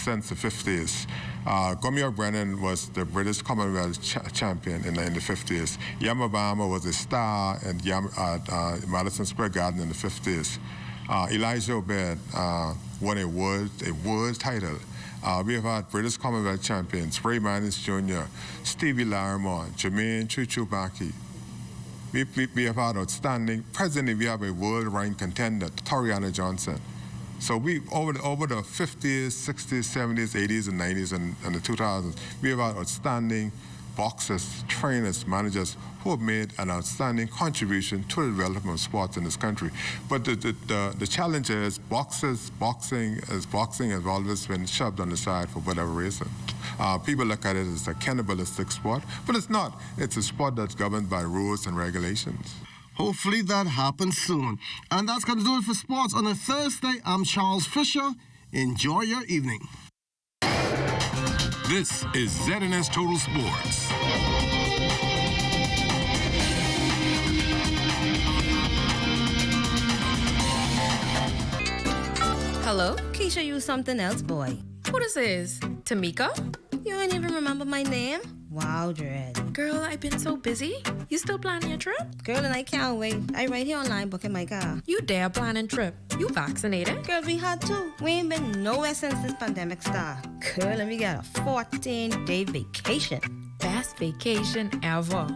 since the 50s. Gomeo Brennan was the British Commonwealth champion in the 50s. Yamabama was a star at Madison Square Garden in the 50s. Elijah Obed won a world title. We have had British Commonwealth champions, Ray Manners Jr., Stevie Larimore, Jermaine Chuchubaki. We have had outstanding, presently we have a world-rank contender, Toriana Johnson. So we, over the 50s, 60s, 70s, 80s, and 90s, and the 2000s, we have had outstanding boxers, trainers, managers who have made an outstanding contribution to the development of sports in this country. But the challenge is boxing has always been shoved on the side for whatever reason. People look at it as a cannibalistic sport, but it's not. It's a sport that's governed by rules and regulations. Hopefully that happens soon. And that's going to do it for sports on a Thursday. I'm Charles Fisher. Enjoy your evening. This is ZNS Total Sports. Hello? Keisha, you something else, boy. Who this is? Tamika? You ain't even remember my name? Wow, Dread. Girl, I've been so busy. You still planning your trip? Girl, and I can't wait. I right here online booking my car. You dare planning trip? You vaccinated? Girl, we had to. We ain't been nowhere since this pandemic started. Girl, and we got a 14-day vacation. Best vacation ever.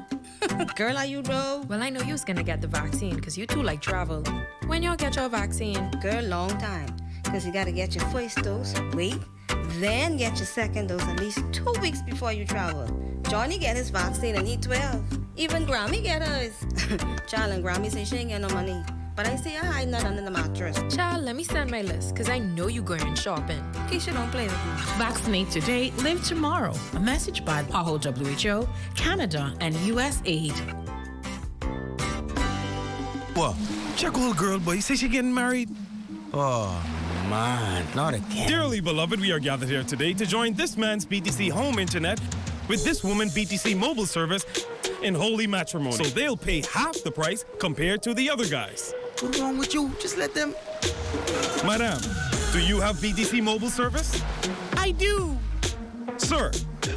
Girl, are you though? Well, I know you was gonna get the vaccine because you too like travel. When y'all get your vaccine? Girl, long time. Because you gotta get your first dose, wait, then get your second dose at least 2 weeks before you travel. Johnny get his vaccine and he 12. Even Grammy get hers. Child, and Grammy say she ain't get no money. But I see her hiding that under the mattress. Child, let me send my list, because I know you going shopping. Keisha, don't play with me. Vaccinate today, live tomorrow. A message by PAHO WHO, Canada, and USAID. What? Check old girl, boy. You say she getting married? Oh, man, not again. Dearly beloved, we are gathered here today to join this man's BTC home internet with this woman BTC mobile service in holy matrimony. So they'll pay half the price compared to the other guys. What's wrong with you? Just let them... Madam, do you have BTC mobile service? I do. Sir,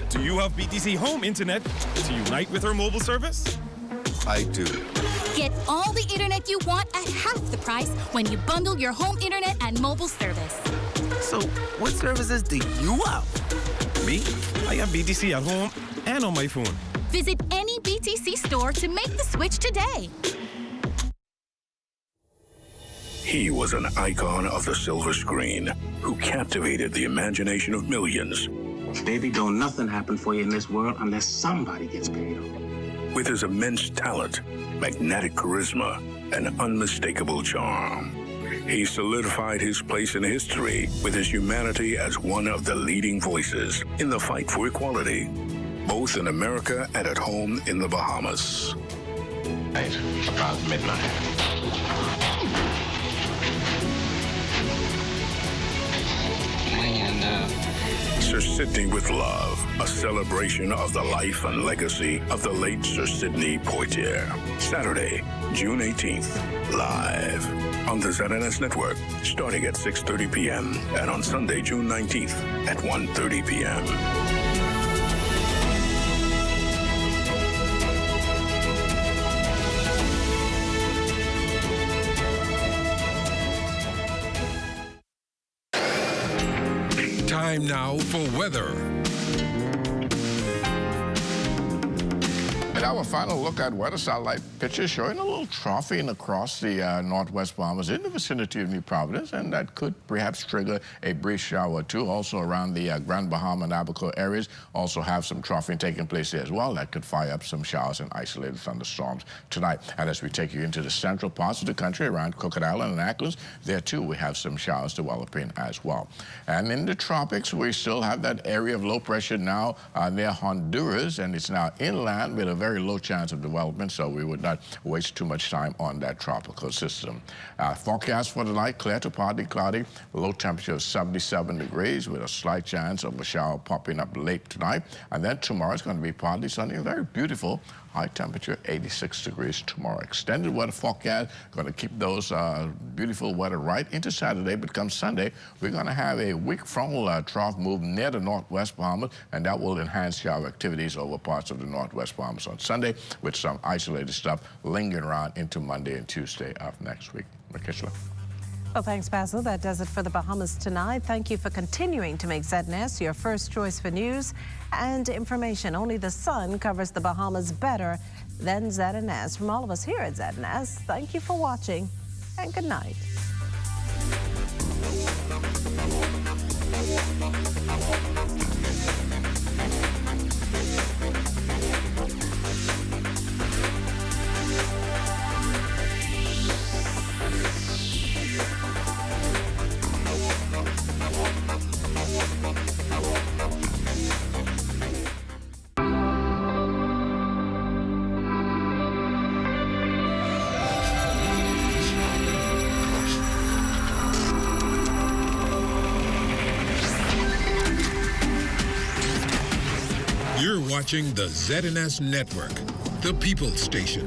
do you have BTC home internet to unite with her mobile service? I do. Get all the internet you want at half the price when you bundle your home internet and mobile service. So, what services do you have? Me? I have BTC at home and on my phone. Visit any BTC store to make the switch today. He was an icon of the silver screen who captivated the imagination of millions. Baby, don't nothing happen for you in this world unless somebody gets paid off. With his immense talent, magnetic charisma, and unmistakable charm, he solidified his place in history with his humanity as one of the leading voices in the fight for equality, both in America and at home in the Bahamas. Right, about midnight. Sir Sidney with Love, a celebration of the life and legacy of the late Sir Sidney Poitier. Saturday, June 18th, live on the ZNS Network, starting at 6:30 p.m. and on Sunday, June 19th at 1:30 p.m. Time now for weather. And our final look at weather satellite pictures showing a little troughing across the northwest Bahamas in the vicinity of New Providence, and that could perhaps trigger a brief shower or two. Also around the Grand Bahama and Abaco areas, also have some troughing taking place there as well. That could fire up some showers and isolated thunderstorms tonight. And as we take you into the central parts of the country, around Cook Island and Acklands, there too we have some showers developing as well. And in the tropics, we still have that area of low pressure now near Honduras, and it's now inland with a very low chance of development, so we would not waste too much time on that tropical system. Forecast for tonight, clear to partly cloudy, low temperature of 77 degrees with a slight chance of a shower popping up late tonight. And then tomorrow is going to be partly sunny, very beautiful. High temperature, 86 degrees tomorrow. Extended weather forecast, going to keep those beautiful weather right into Saturday, but come Sunday, we're going to have a weak frontal trough move near the northwest Bahamas, and that will enhance shower activities over parts of the northwest Bahamas on Sunday, with some isolated stuff lingering around into Monday and Tuesday of next week. Makishla. Well, thanks, Basil. That does it for the Bahamas tonight. Thank you for continuing to make ZNS your first choice for news and information. Only the sun covers the Bahamas better than ZNS. From all of us here at ZNS, thank you for watching and good night. You're watching the ZNS Network, the People's Station.